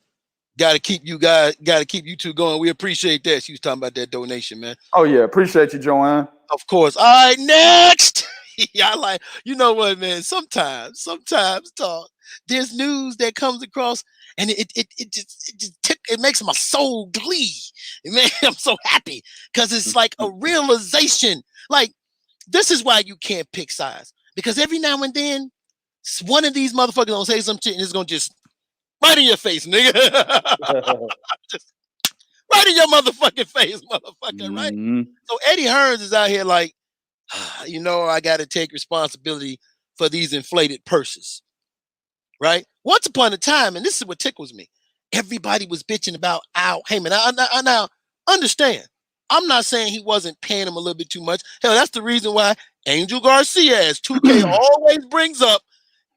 Got to keep you two going. We appreciate that. She was talking about that donation, man.
Oh, yeah. Appreciate you, Joanne.
Of course. All right, next. Yeah, like, you know what, man? Sometimes, talk. There's news that comes across, and it makes my soul glee. Man, I'm so happy because it's like a realization. Like, this is why you can't pick sides, because every now and then, one of these motherfuckers gonna say some shit and it's gonna just right in your face, nigga. Just right in your motherfucking face, motherfucker, right? So Eddie Hearns is out here like, you know, I got to take responsibility for these inflated purses, right? Once upon a time, and this is what tickles me, everybody was bitching about Al Heyman. I now understand. I'm not saying he wasn't paying him a little bit too much. Hell, that's the reason why Angel Garcia, as 2K always brings up,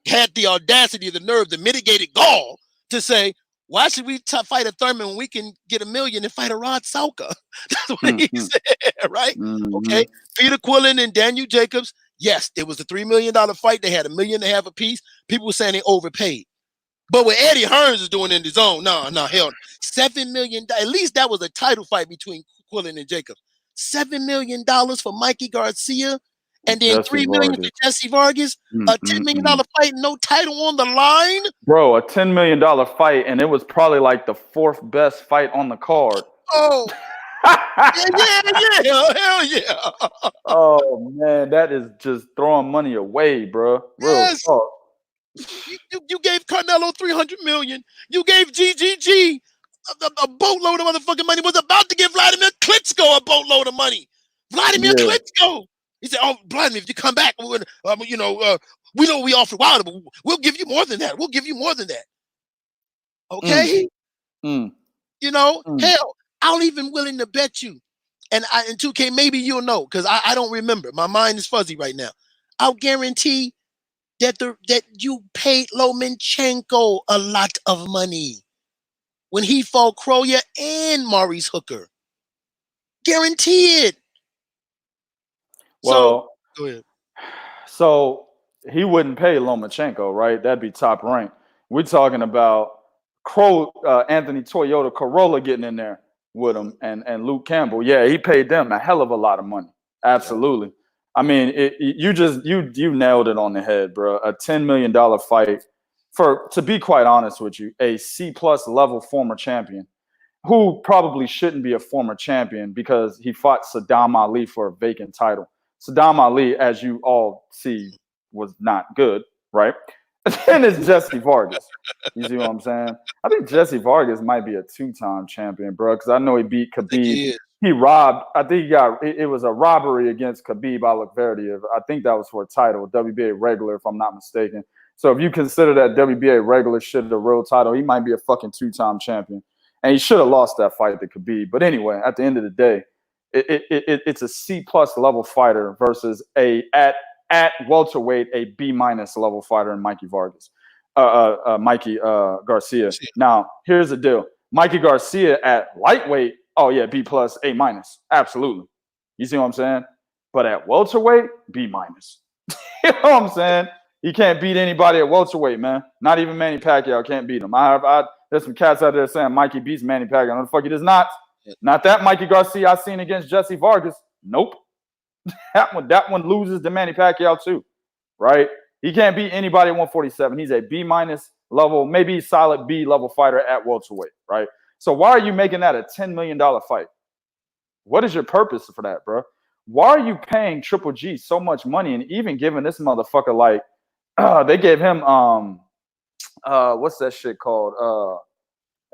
had the audacity, the nerve, the mitigated gall to say, why should we fight a Thurman when we can get $1 million and fight a Rod Salka? That's what he said, right? Okay. Peter Quillen and Daniel Jacobs, yes, it was a $3 million fight. They had $1.5 million apiece. People were saying they overpaid. But what Eddie Hearns is doing in his own, no, hell, $7 million. At least that was a title fight between Quillen and Jacobs. $7 million for Mikey Garcia, and then $3 million for Jesse Vargas. A $10 million fight, no title on the line.
Bro, a $10 million fight, and it was probably like the 4th best fight on the card.
Oh, yeah, hell yeah.
Oh man, that is just throwing money away, bro.
Yes. You gave Carnelo $300 million. You gave GGG a boatload of motherfucking money. Was about to give Vladimir Klitschko a boatload of money. Vladimir Klitschko. He said, "Oh, Vladimir, if you come back, we know we offer Wilder, but we'll give you more than that. We'll give you more than that." Okay. You know, hell, I'll even willing to bet you, and 2K, maybe you'll know because I don't remember. My mind is fuzzy right now. I'll guarantee that you paid Lomachenko a lot of money when he fought Croya and Maurice Hooker. Guarantee it.
Well,
so, go ahead.
So he wouldn't pay Lomachenko, right? That'd be top rank. We're talking about Anthony Toyota Corolla getting in there with him and Luke Campbell. Yeah, he paid them a hell of a lot of money. Absolutely. I mean, you nailed it on the head, bro. A $10 million fight to be quite honest with you, a C+ level former champion who probably shouldn't be a former champion because he fought Saddam Ali for a vacant title. Saddam Ali, as you all see, was not good, right? Then it's Jesse Vargas. You see what I'm saying? I think Jesse Vargas might be a 2-time champion, bro, because I know he beat Khabib. He robbed. I think it was a robbery against Khabib Alakverdiev. I think that was for a title, WBA regular, if I'm not mistaken. So if you consider that WBA regular shit a real title, he might be a fucking 2-time champion. And he should have lost that fight to Khabib. But anyway, at the end of the day, it's a C+ level fighter versus at welterweight a B- level fighter in Mikey Garcia. Now, here's the deal. Mikey Garcia at lightweight, oh yeah, B+, A-. Absolutely. You see what I'm saying? But at welterweight, B-. You know what I'm saying? He can't beat anybody at welterweight, man. Not even Manny Pacquiao can't beat him. There's some cats out there saying Mikey beats Manny Pacquiao. No, the fuck he does not. Not that Mikey Garcia I seen against Jesse Vargas. Nope. That one loses to Manny Pacquiao too, right? He can't beat anybody at 147. He's a B- level, maybe solid B level fighter at welterweight, right? So why are you making that a $10 million fight? What is your purpose for that, bro? Why are you paying Triple G so much money and even giving this motherfucker like they gave him what's that shit called?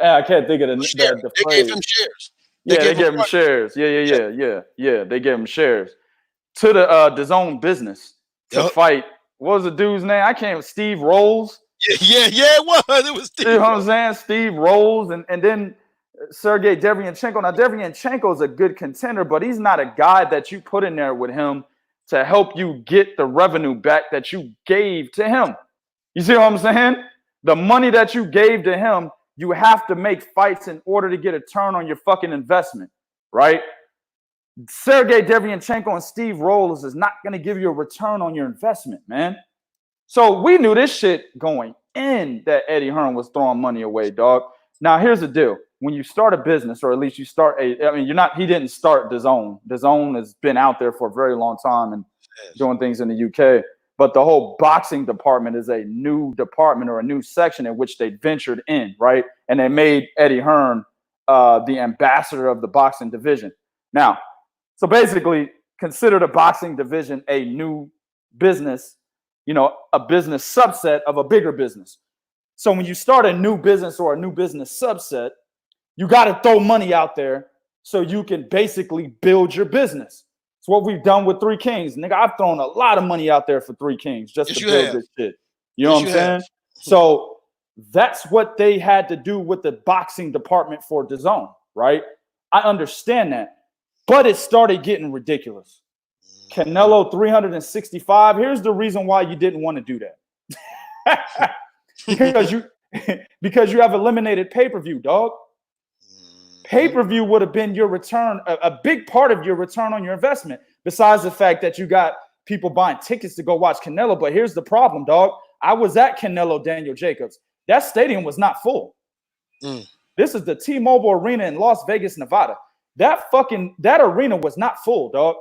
I can't think of the
they
phrase.
gave him shares.
They gave him shares. Yeah. They gave him shares to the DAZN business to fight. What was the dude's name? I can't. Steve Rolls.
Yeah, it was. It was Steve.
You know what I'm saying? Steve Rolls, and then Sergey Derevyanchenko. Now Derevyanchenko is a good contender, but he's not a guy that you put in there with him to help you get the revenue back that you gave to him. You see what I'm saying? The money that you gave to him, you have to make fights in order to get a turn on your fucking investment, right? Sergey Derevyanchenko and Steve Rolls is not going to give you a return on your investment, man. So we knew this shit going in that Eddie Hearn was throwing money away, dog. Now, here's the deal. When you start a business, or at least you start he didn't start DAZN. DAZN has been out there for a very long time and doing things in the UK. But the whole boxing department is a new department or a new section in which they ventured in, right? And they made Eddie Hearn the ambassador of the boxing division. Now, so basically, consider the boxing division a new business, a business subset of a bigger business. So when you start a new business or a new business subset, you got to throw money out there so you can basically build your business. It's what we've done with Three Kings. Nigga, I've thrown a lot of money out there for Three Kings just to build this shit. You know what I'm saying? So that's what they had to do with the boxing department for DAZN, right? I understand that. But it started getting ridiculous. Canelo 365. Here's the reason why you didn't want to do that. because you have eliminated pay-per-view, dog. Pay-per-view would have been your return, a big part of your return on your investment, besides the fact that you got people buying tickets to go watch Canelo. But here's the problem, dog. I was at Canelo Daniel Jacobs. That stadium was not full. This is the T-Mobile Arena in Las Vegas, Nevada. That arena was not full, dog.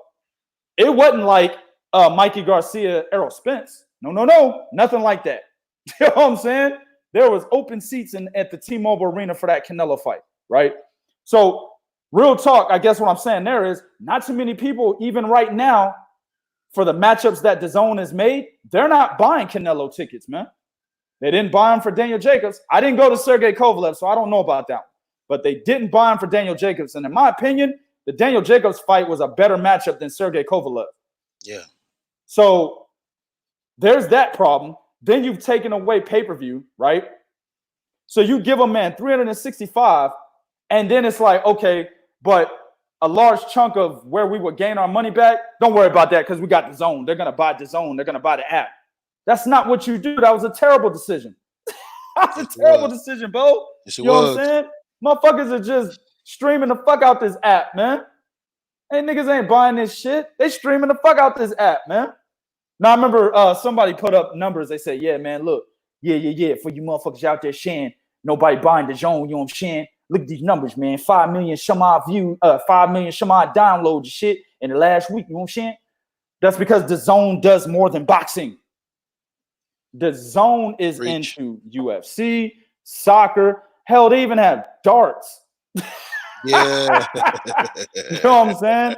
It wasn't like Mikey Garcia, Errol Spence. No. Nothing like that. You know what I'm saying? There was open seats at the T-Mobile Arena for that Canelo fight, right? So real talk, I guess what I'm saying there is not too many people, even right now, for the matchups that DAZN has made, they're not buying Canelo tickets, man. They didn't buy them for Daniel Jacobs. I didn't go to Sergey Kovalev, so I don't know about that one. But they didn't buy him for Daniel Jacobs. And in my opinion, the Daniel Jacobs fight was a better matchup than Sergey Kovalev. Yeah. So there's that problem. Then you've taken away pay-per-view, right? So you give a man 365, and then it's like, okay, but a large chunk of where we would gain our money back, don't worry about that because we got DAZN. They're going to buy DAZN. They're going to buy the app. That's not what you do. That was a terrible decision. That's a terrible decision, bro. You know what I'm saying? Motherfuckers are just streaming the fuck out this app, man. Hey, niggas ain't buying this shit. They streaming the fuck out this app, man. Now, I remember somebody put up numbers. They said, yeah, man, look. Yeah. For you motherfuckers out there sharing, nobody buying the zone, you know what I'm saying? Look at these numbers, man. 5 million some odd views, 5 million some odd downloads shit in the last week, you know what I'm saying? That's because DAZN does more than boxing. DAZN is into UFC, soccer. Hell, they even have darts.
Yeah.
You know what I'm saying?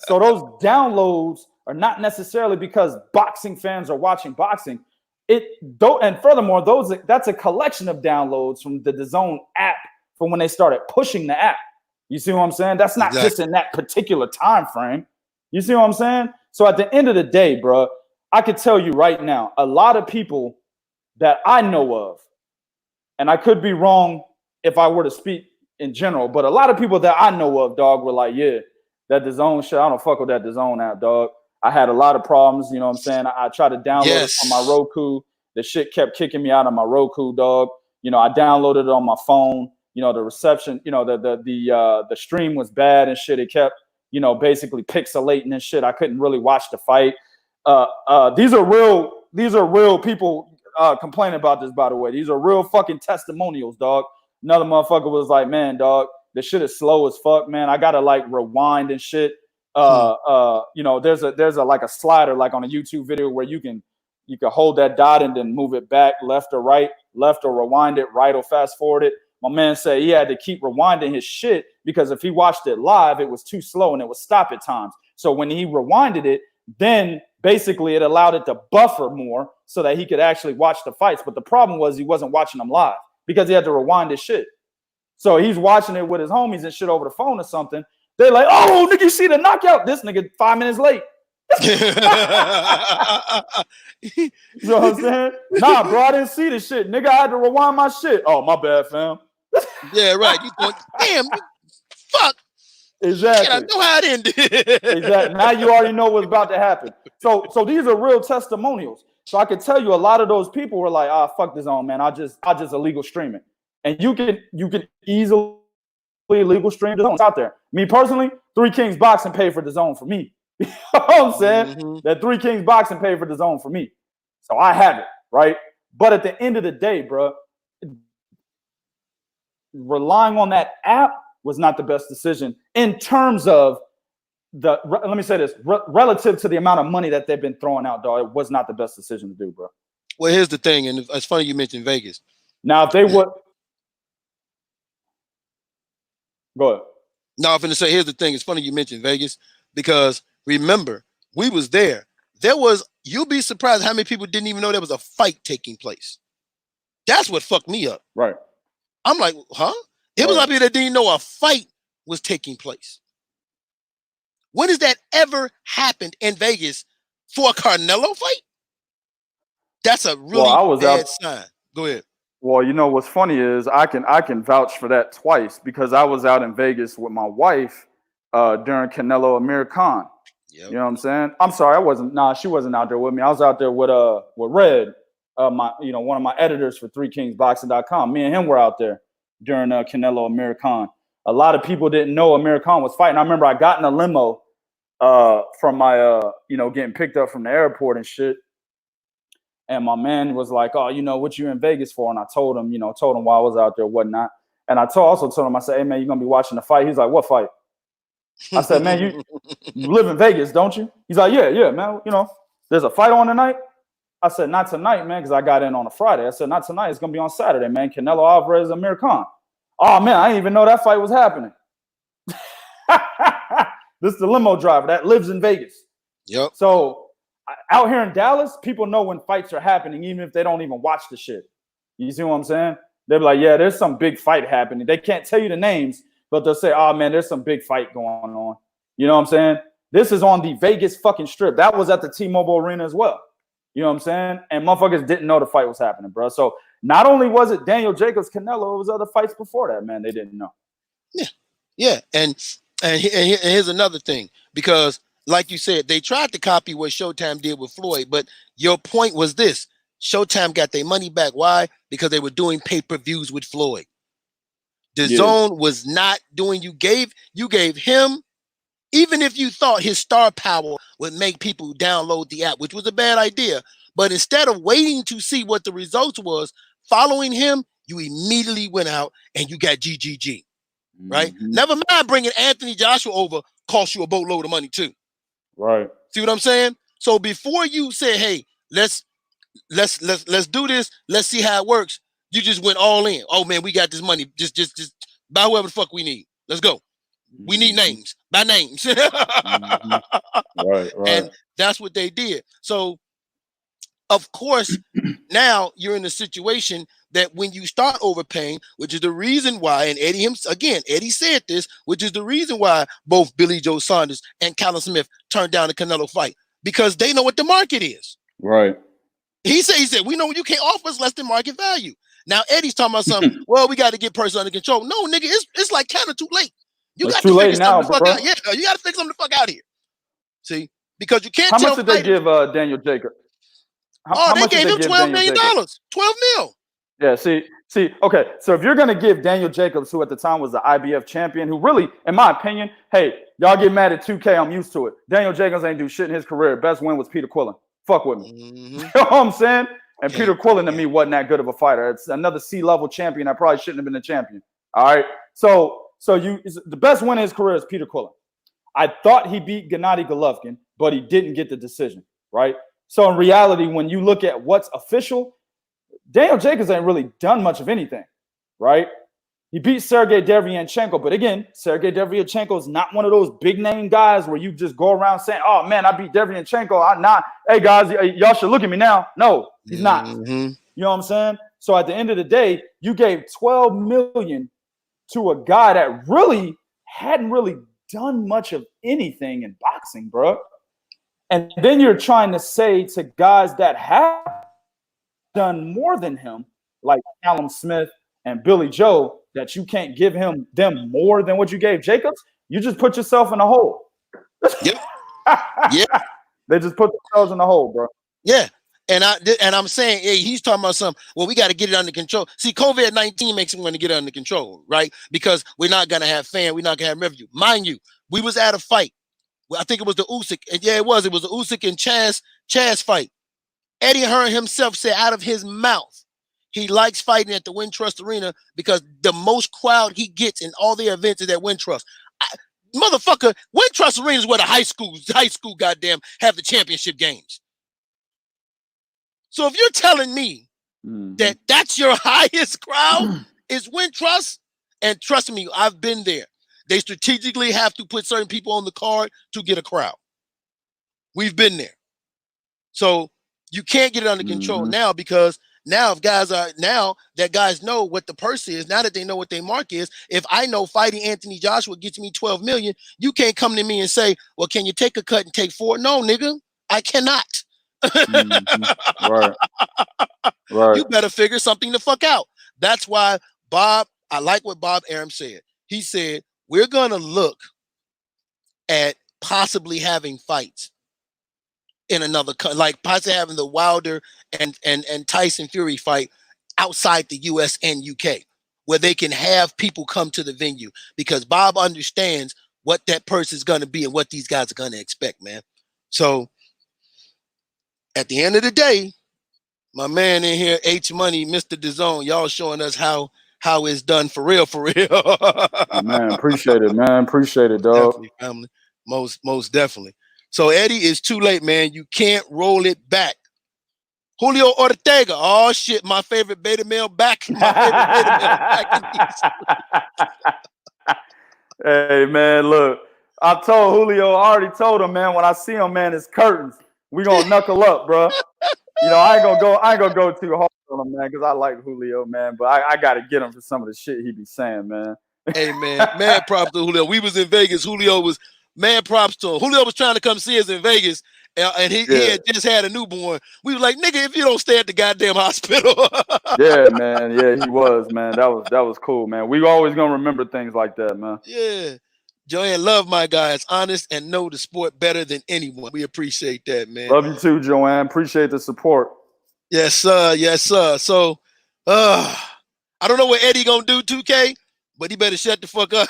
So those downloads are not necessarily because boxing fans are watching boxing. And furthermore, that's a collection of downloads from the DAZN app from when they started pushing the app. You see what I'm saying? That's not just in that particular time frame. You see what I'm saying? So at the end of the day, bro, I could tell you right now, a lot of people that I know of, and I could be wrong if I were to speak in general, but a lot of people that I know of, dog, were like, yeah, that DAZN shit, I don't fuck with that DAZN app, dog. I had a lot of problems, you know what I'm saying? I tried to download it on my Roku. The shit kept kicking me out of my Roku, dog. You know, I downloaded it on my phone. You know, the reception, you know, the stream was bad and shit. It kept, you know, basically pixelating and shit. I couldn't really watch the fight. These are real people complaining about this, by the way. These are real fucking testimonials, dog. Another motherfucker was like, man, dog, the shit is slow as fuck, man. I gotta like rewind and shit. You know, there's a like a slider like on a YouTube video where you can hold that dot and then move it back left or right, left or rewind it, right or fast forward it. My man said he had to keep rewinding his shit because if he watched it live, it was too slow and it would stop at times. So when he rewinded it, then basically it allowed it to buffer more so that he could actually watch the fights. But the problem was he wasn't watching them live because he had to rewind his shit. So he's watching it with his homies and shit over the phone or something. They're like, oh, nigga, you see the knockout? This nigga 5 minutes late. You know what I'm saying? Nah, bro, I didn't see this shit. Nigga, I had to rewind my shit. Oh, my bad, fam.
Yeah, right. You going, damn, fuck.
Exactly.
Shit, I know how it ended.
Exactly. Now you already know what's about to happen. So these are real testimonials. So I can tell you a lot of those people were like, fuck this on, man. I just illegal stream it. And you can easily illegal stream DAZN out there. Me personally, 3 Kings Boxing paid for DAZN for me. You know what I'm saying? Mm-hmm. That 3 Kings Boxing paid for DAZN for me. So I have it, right? But at the end of the day, bro, relying on that app was not the best decision in terms of let me say this, relative to the amount of money that they've been throwing out, dog, it was not the best decision to do, bro.
Well, here's the thing, and it's funny you mentioned Vegas.
Now, if they would... Go ahead.
No, I'm going to say, here's the thing. It's funny you mentioned Vegas because remember, we was there. You'll be surprised how many people didn't even know there was a fight taking place. That's what fucked me up.
Right.
I'm like, huh? It was up here that didn't know a fight was taking place. When has that ever happened in Vegas for a Canelo fight? That's a really bad sign. Go ahead.
Well, you know what's funny is I can vouch for that twice because I was out in Vegas with my wife during Canelo Amir Khan. Yep. You know what I'm saying? I'm sorry, I wasn't. Nah, she wasn't out there with me. I was out there with Red, one of my editors for 3kingsboxing.com. Me and him were out there during Canelo Amir Khan. A lot of people didn't know Amir Khan was fighting. I remember I got in a limo from my getting picked up from the airport and shit. And my man was like, oh, what you in Vegas for? And I told him why I was out there, whatnot. And I also told him, I said, hey, man, you're going to be watching the fight. He's like, what fight? I said, man, you live in Vegas, don't you? He's like, yeah, man. There's a fight on tonight. I said, not tonight, man, because I got in on a Friday. I said, not tonight. It's going to be on Saturday, man. Canelo Alvarez, Amir Khan. Oh, man, I didn't even know that fight was happening. This is the limo driver that lives in Vegas.
Yep.
So out here in Dallas, people know when fights are happening, even if they don't even watch the shit. You see what I'm saying? They'll be like, yeah, there's some big fight happening. They can't tell you the names, but they'll say, oh, man, there's some big fight going on. You know what I'm saying? This is on the Vegas fucking strip. That was at the T-Mobile Arena as well. You know what I'm saying? And motherfuckers didn't know the fight was happening, bro. So not only was it Daniel Jacobs, Canelo, it was other fights before that, man. They didn't know.
Yeah. And here's another thing, because like you said, they tried to copy what Showtime did with Floyd, but your point was this: Showtime got their money back. Why? Because they were doing pay-per-views with Floyd. DAZN was not doing. You gave him, even if you thought his star power would make people download the app, which was a bad idea. But instead of waiting to see what the results was, following him, you immediately went out and you got GGG. Right? Mm-hmm. Never mind bringing Anthony Joshua over, cost you a boatload of money too.
Right.
See what I'm saying? So before you say, hey, let's do this, let's see how it works, you just went all in. Oh man, we got this money. Just Buy whoever the fuck we need. Let's go. We need names. Buy names.
Right.
And that's what they did. So, of course, now you're in a situation that when you start overpaying, which is the reason why, and Eddie said this, which is the reason why both Billy Joe Saunders and Callum Smith turned down the Canelo fight, because they know what the market is.
Right.
He said, we know you can't offer us less than market value. Now Eddie's talking about something. Well, we got to get person under control. No, nigga, it's like kind of too late. You got to figure something the fuck out. Yeah, you got to figure something the fuck out here. See, because you can't.
How much did they give Daniel Jacobs?
They gave him $12 million. 12 mil.
Yeah, see, okay. So if you're gonna give Daniel Jacobs, who at the time was the IBF champion, who really, in my opinion, hey, y'all get mad at 2K, I'm used to it. Daniel Jacobs ain't do shit in his career. Best win was Peter Quillen. Fuck with me. You know what I'm saying? And Peter Quillen to me wasn't that good of a fighter. It's another C-level champion that probably shouldn't have been a champion. All right. So the best win in his career is Peter Quillen. I thought he beat Gennady Golovkin, but he didn't get the decision, right? So in reality, when you look at what's official, Daniel Jacobs ain't really done much of anything, right? He beat Sergey Derevyanchenko, but again, Sergey Derevyanchenko is not one of those big name guys where you just go around saying, "Oh man, I beat Derevyanchenko." I'm not. Hey guys, y'all should look at me now. No, he's not. You know what I'm saying? So at the end of the day, you gave $12 million to a guy that really hadn't really done much of anything in boxing, bro. And then you're trying to say to guys that have done more than him, like Callum Smith and Billy Joe, that you can't give them more than what you gave Jacobs. You just put yourself in a hole.
Yep.
They just put themselves in a hole, bro.
Yeah. And I'm saying, hey, he's talking about something. Well, we got to get it under control. See, COVID-19 makes him want to get it under control, right? Because we're not gonna have fans, we're not gonna have revenue. Mind you, we was at a fight. I think it was the Usyk, and yeah, it was the Usyk and Chaz fight. Eddie Hearn himself said out of his mouth, he likes fighting at the Wintrust Arena because the most crowd he gets in all the events is at Wintrust. Motherfucker, Wintrust Arena is where the high school goddamn have the championship games. So if you're telling me that that's your highest crowd is Wintrust, and trust me, I've been there. They strategically have to put certain people on the card to get a crowd. We've been there. So you can't get it under control now, because now if guys know what the purse is, now that they know what their mark is, if I know fighting Anthony Joshua gets me 12 million, you can't come to me and say, well, can you take a cut and take 4? No, nigga, I cannot.
Right.
You better figure something the fuck out. That's why I like what Bob Arum said. He said, we're going to look at possibly having fights in another country, like possibly having the Wilder and Tyson Fury fight outside the US and UK, where they can have people come to the venue, because Bob understands what that person is going to be and what these guys are going to expect, man. So at the end of the day, my man in here, H Money, Mr. DAZN, y'all showing us how it's done for real.
Man, appreciate it, man. Appreciate it, dog.
Definitely, family. Most definitely. So Eddie, it's too late, man. You can't roll it back. Julio Ortega. Oh shit, my favorite beta male back.
Hey man, look. I already told him, man, when I see him, man, it's curtains. We gonna knuckle up, bro. You know, I ain't gonna go too hard on him, man, because I like Julio, man. But I gotta get him for some of the shit he be saying, man.
Hey man, mad props to Julio. We was in Vegas. Julio was mad props to him. Julio was trying to come see us in Vegas, and he had just had a newborn. We was like, nigga, if you don't stay at the goddamn hospital.
Yeah, man. Yeah, he was, man. That was cool, man. We always gonna remember things like that, man.
Yeah. Joanne, love my guys, honest and know the sport better than anyone. We appreciate that, man.
Love you too, Joanne. Appreciate the support.
Yes, sir. Yes, sir. So, I don't know what Eddie gonna do, 2K, but he better shut the fuck up.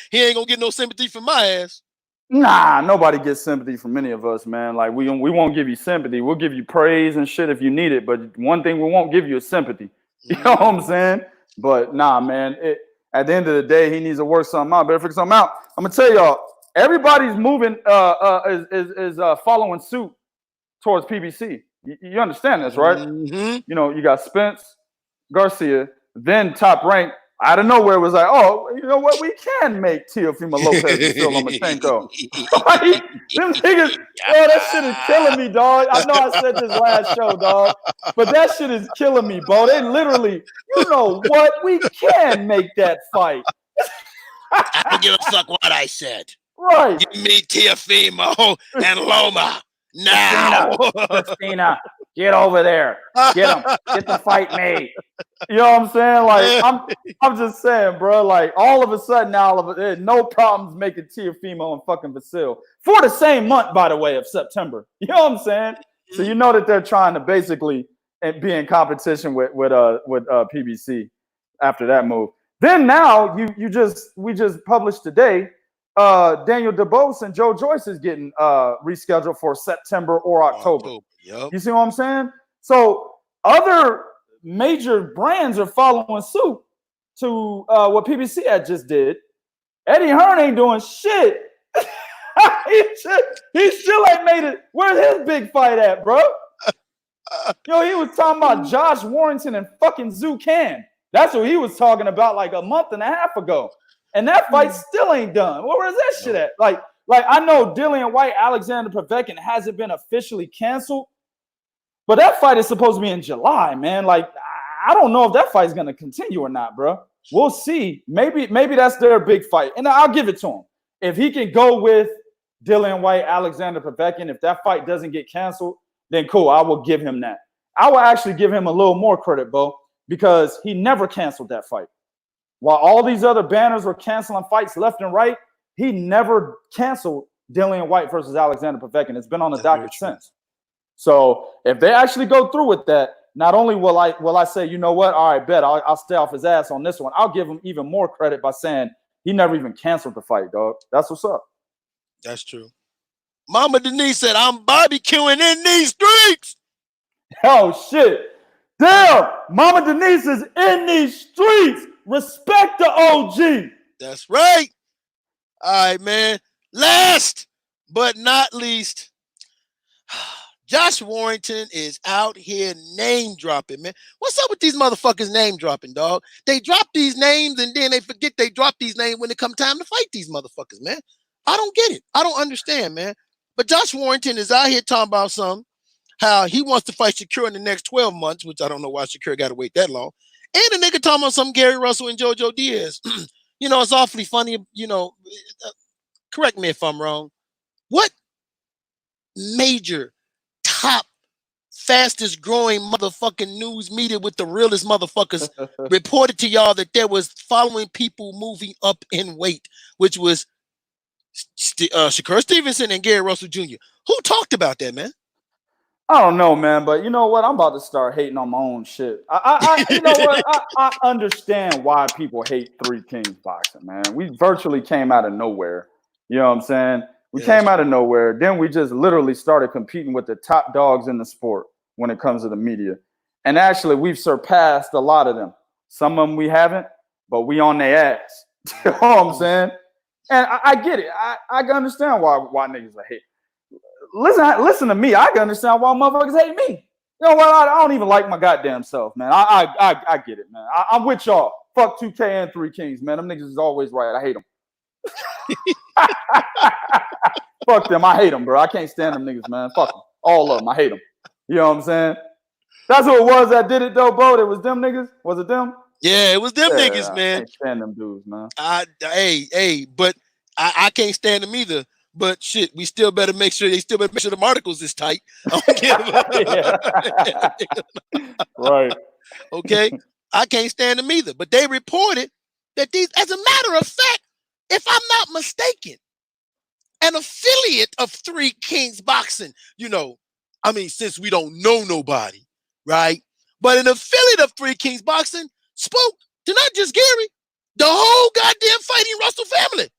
He ain't gonna get no sympathy from my ass.
Nah, nobody gets sympathy from any of us, man. Like we won't give you sympathy. We'll give you praise and shit if you need it. But one thing we won't give you is sympathy. You know what I'm saying? But nah, man. At the end of the day, he needs to work something out. Better figure something out. I'm gonna tell y'all, everybody's moving, is following suit towards PBC. You understand this, right? You know, you got Spence, Garcia, then top rank. out of nowhere was like, oh, you know what? We can make Teofimo Lopez Vasil Lomachenko. Like, them niggas, yo, that shit is killing me, dog. I know I said this last show, dog, but that shit is killing me, bro. They literally, you know what? We can make that fight.
I don't give a fuck what I said.
Right.
Give me Teofimo and Loma now.
Christina, get over there. Get him. Get the fight made. You know what I'm saying? Like, I'm just saying, bro. Like, all of a sudden now, there's no problems making Teofimo and fucking Vasil for the same month, by the way, of September. You know what I'm saying? So you know that they're trying to basically be in competition with PBC after that move. Then now we just published today. Daniel DeBose and Joe Joyce is getting rescheduled for September or October.
Yep.
You see what I'm saying? So other major brands are following suit to what PBC had just did. Eddie Hearn ain't doing shit. he still ain't made it. Where's his big fight at, bro? Yo, he was talking about Josh Warrington and fucking Zucan. That's what he was talking about like a month and a half ago. And that fight still ain't done. Where's that shit at? Like I know Dillian Whyte, Alexander Povetkin hasn't been officially canceled, but that fight is supposed to be in July, man. Like, I don't know if that fight is going to continue or not, bro. We'll see. Maybe that's their big fight. And I'll give it to him. If he can go with Dillian Whyte, Alexander Povetkin, if that fight doesn't get canceled, then cool. I will give him that. I will actually give him a little more credit, Bo, because he never canceled that fight. While all these other banners were canceling fights left and right, he never canceled Dillian Whyte versus Alexander Povetkin. It's been on the docket since. So if they actually go through with that, not only will I say, you know what, all right, bet I'll stay off his ass on this one. I'll give him even more credit by saying he never even canceled the fight, dog. That's what's up.
That's true. Mama Denise said, I'm barbecuing in these streets.
Oh, shit. Damn, Mama Denise is in these streets. Respect the OG.
That's right. All right, man. Last but not least, Josh Warrington is out here name dropping, man. What's up with these motherfuckers name dropping, dog? They drop these names and then they forget they drop these names when it come time to fight these motherfuckers, man. I don't get it. I don't understand, man. But Josh Warrington is out here talking about something, how he wants to fight Shakur in the next 12 months, which I don't know why Shakur got to wait that long. And the nigga talking about some Gary Russell and JoJo Diaz. You know, it's awfully funny. You know, correct me if I'm wrong. What major, top, fastest growing motherfucking news media with the realest motherfuckers reported to y'all that there was following people moving up in weight, which was Shakur Stevenson and Gary Russell Jr. Who talked about that, man?
I don't know, man, but you know what? I'm about to start hating on my own shit. You know what? I understand why people hate Three Kings boxing, man. We virtually came out of nowhere. You know what I'm saying? We came out of nowhere. Then we just literally started competing with the top dogs in the sport when it comes to the media. And actually, we've surpassed a lot of them. Some of them we haven't, but we on their ass. You know what I'm saying? And I get it. I can understand why niggas are hate. Listen to me. I can understand why motherfuckers hate me. You know what? I don't even like my goddamn self, man. I get it, man. I'm with y'all. Fuck 2K and Three Kings, man. Them niggas is always right. I hate them. Fuck them. I hate them, bro. I can't stand them niggas, man. Fuck them. All of them. I hate them. You know what I'm saying? That's who it was that did it, though, bro. It was them niggas. Was it them?
Yeah, it was them niggas, man.
I can't stand them dudes, man.
But I can't stand them either. But shit, we still better make sure the articles is tight.
Right.
Okay. I can't stand them either. But they reported that these, as a matter of fact, if I'm not mistaken, an affiliate of Three Kings Boxing, you know, I mean, since we don't know nobody, right? But an affiliate of Three Kings Boxing spoke to not just Gary, the whole goddamn Fighting Russell family.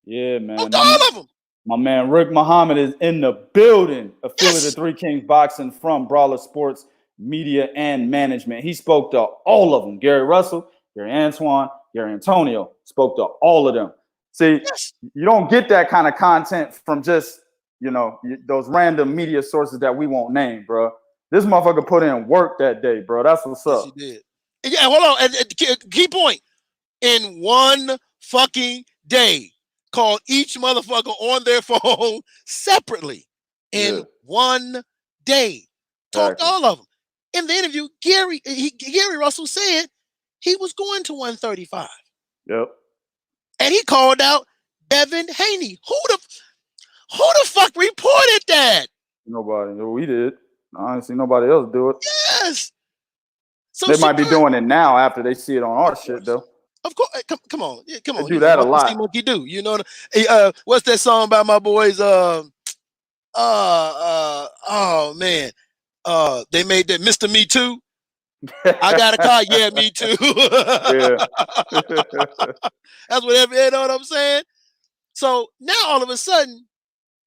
Yeah, man.
Spoke to all of them.
My man Rick Muhammad is in the building, affiliate of Three Kings Boxing from Brawler Sports Media and Management. He spoke to all of them. Gary Russell, Gary Antoine, Gary Antonio, spoke to all of them. See, you don't get that kind of content from just, you know, those random media sources that we won't name, bro. This motherfucker put in work that day, bro. That's what's up.
Yes, he did. Yeah, hold on. And key point. in one fucking day. Called each motherfucker on their phone separately in one day. Talked to all of them. In the interview, Gary Russell said he was going to 135.
Yep.
And he called out Devin Haney. Who the fuck reported that?
Nobody. We did. I didn't see nobody else do it.
Yes. So
they might be doing it now after they see it on our shit, though.
Of course, come on. Yeah, come on.
They do that a lot.
Monkey do. You know, what's that song by my boys? Oh man. They made that Mr. Me Too. I got a car. Yeah, me too.
Yeah.
That's whatever, you know what I'm saying? So now all of a sudden,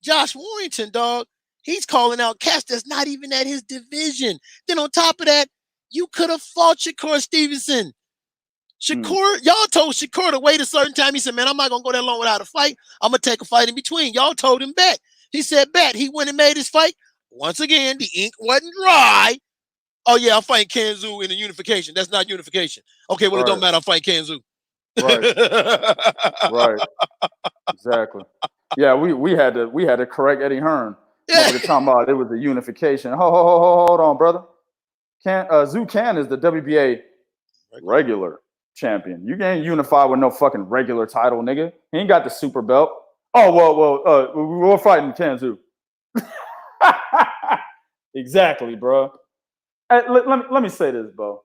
Josh Warrington, dog, he's calling out cats that's not even at his division. Then on top of that, you could have fought Shakur Stevenson. Y'all told Shakur to wait a certain time. He said, man, I'm not going to go that long without a fight. I'm going to take a fight in between. Y'all told him bet. He said bet. He went and made his fight. Once again, the ink wasn't dry. Oh, yeah, I'm fighting Kanzu in a unification. That's not unification. Okay, well, It don't matter. I'm fighting Kanzu.
Right. Right. Exactly. Yeah, we had to correct Eddie Hearn. Yeah. Talking about it was a unification. Hold on, brother. Zhu Can is the WBA regular champion. You can't unify with no fucking regular title, nigga. He ain't got the super belt. Oh, well, we're fighting Kanzu. Exactly, bro. Let me say this, bro.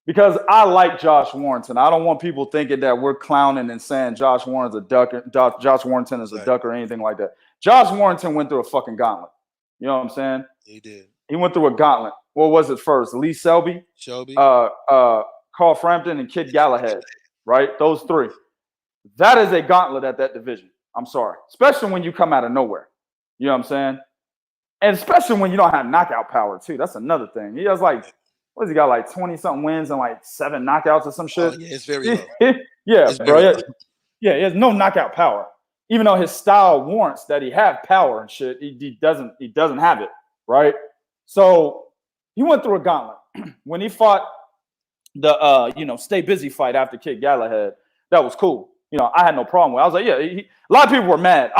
Because I like Josh Warrington. I don't want people thinking that we're clowning and saying Josh Warrington's a ducker. Josh Warrington is a ducker or anything like that. Josh Warrington went through a fucking gauntlet. You know what I'm saying?
He did.
He went through a gauntlet. What was it first? Lee Selby, Carl Frampton, and Kid Galahad, right? Those three. That is a gauntlet at that division. I'm sorry. Especially when you come out of nowhere. You know what I'm saying? And especially when you don't have knockout power, too. That's another thing. He has what has he got, 20-something wins and 7 knockouts or some shit?
Oh, yeah, it's very low.
Yeah, bro. Yeah, he has no knockout power. Even though his style warrants that he have power and shit, he doesn't have it, right? So he went through a gauntlet. When he fought the stay busy fight after Kid Galahad, that was cool. I had no problem with it. I was like, yeah, a lot of people were mad.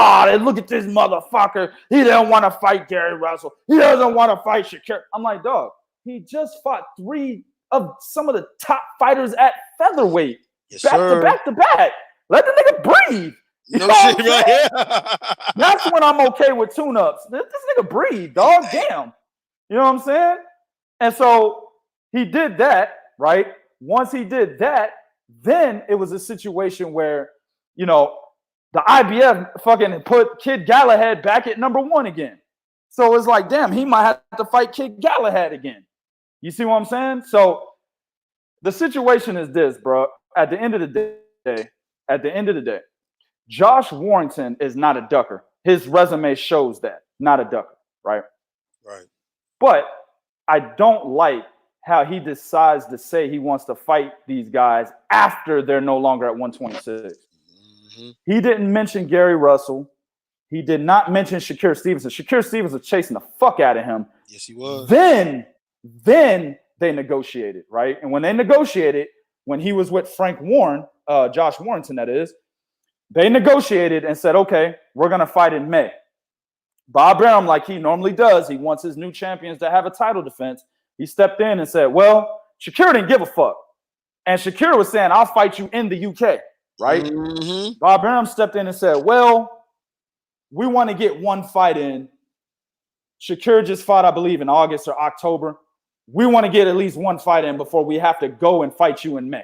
Look at this motherfucker. He didn't want to fight Gary Russell. He doesn't want to fight Shakur. I'm like, dog, he just fought 3 of some of the top fighters at featherweight.
Yes,
back to back. Let the nigga breathe.
No shit, right here.
That's when I'm okay with tune-ups. This nigga breathe, dog. Damn. You know what I'm saying? And so he did that, right? Once he did that, then it was a situation where, the IBF fucking put Kid Galahad back at number 1 again. So it's like, damn, he might have to fight Kid Galahad again. You see what I'm saying? So the situation is this, bro. At the end of the day, Josh Warrington is not a ducker. His resume shows that. Not a ducker, right?
Right. But
I don't like how he decides to say he wants to fight these guys after they're no longer at 126. Mm-hmm. He didn't mention Gary Russell. He did not mention Shakur Stevenson. Shakur Stevenson was chasing the fuck out of him.
Yes, he was.
Then they negotiated, right? And when they negotiated, when he was with Frank Warren, Josh Warrington, that is, they negotiated and said, okay, we're going to fight in May. Bob Arum, like he normally does, he wants his new champions to have a title defense. He stepped in and said, well, Shakur didn't give a fuck. And Shakur was saying, I'll fight you in the UK, right? Mm-hmm. Bob Arum stepped in and said, well, we want to get one fight in. Shakur just fought, I believe, in August or October. We want to get at least one fight in before we have to go and fight you in May.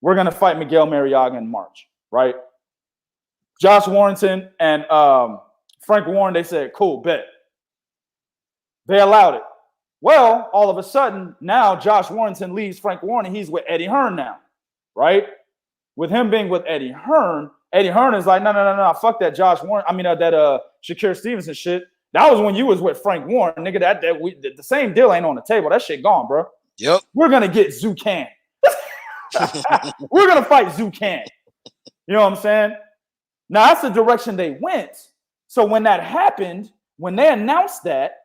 We're going to fight Miguel Mariaga in March, right? Josh Warrington and Frank Warren, they said, cool, bet. They allowed it. Well, all of a sudden, now Josh Warrington leaves Frank Warren and he's with Eddie Hearn now, right? With him being with Eddie Hearn is like, no, fuck that Josh Warren. I mean, that Shakur Stevenson shit. That was when you was with Frank Warren, nigga. The same deal ain't on the table. That shit gone, bro.
Yep.
We're gonna get Zhu Can. We're gonna fight Zhu Can. You know what I'm saying? Now that's the direction they went. So when that happened, when they announced that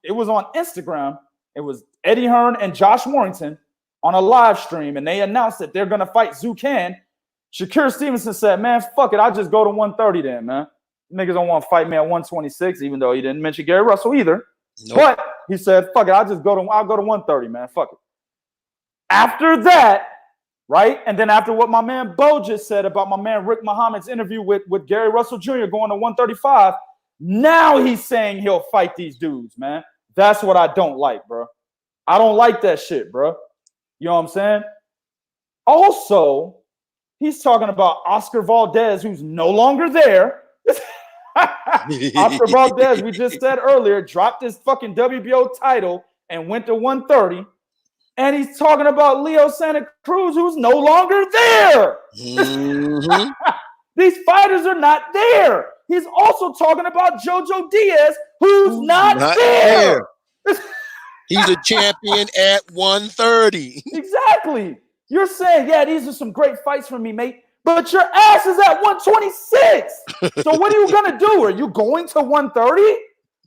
it was on Instagram, it was Eddie Hearn and Josh Warrington on a live stream and they announced that they're going to fight Zucan, Shakur Stevenson said, man, fuck it. I'll just go to 130 then, man. Niggas don't want to fight me at 126, even though he didn't mention Gary Russell either. Nope. But he said, fuck it. I'll go to 130, man. Fuck it. After that, right? And then after what my man Bo just said about my man Rick Muhammad's interview with Gary Russell Jr. going to 135, now he's saying he'll fight these dudes, man. That's what I don't like, bro. I don't like that shit, bro. You know what I'm saying? Also, he's talking about Oscar Valdez, who's no longer there. Oscar Valdez, we just said earlier, dropped his fucking WBO title and went to 130. And he's talking about Leo Santa Cruz, who's no longer there. Mm-hmm. These fighters are not there. He's also talking about Jojo Diaz, who's not there.
He's a champion at 130.
Exactly. You're saying, yeah, these are some great fights for me, mate. But your ass is at 126. So what are you going to do? Are you going to 130?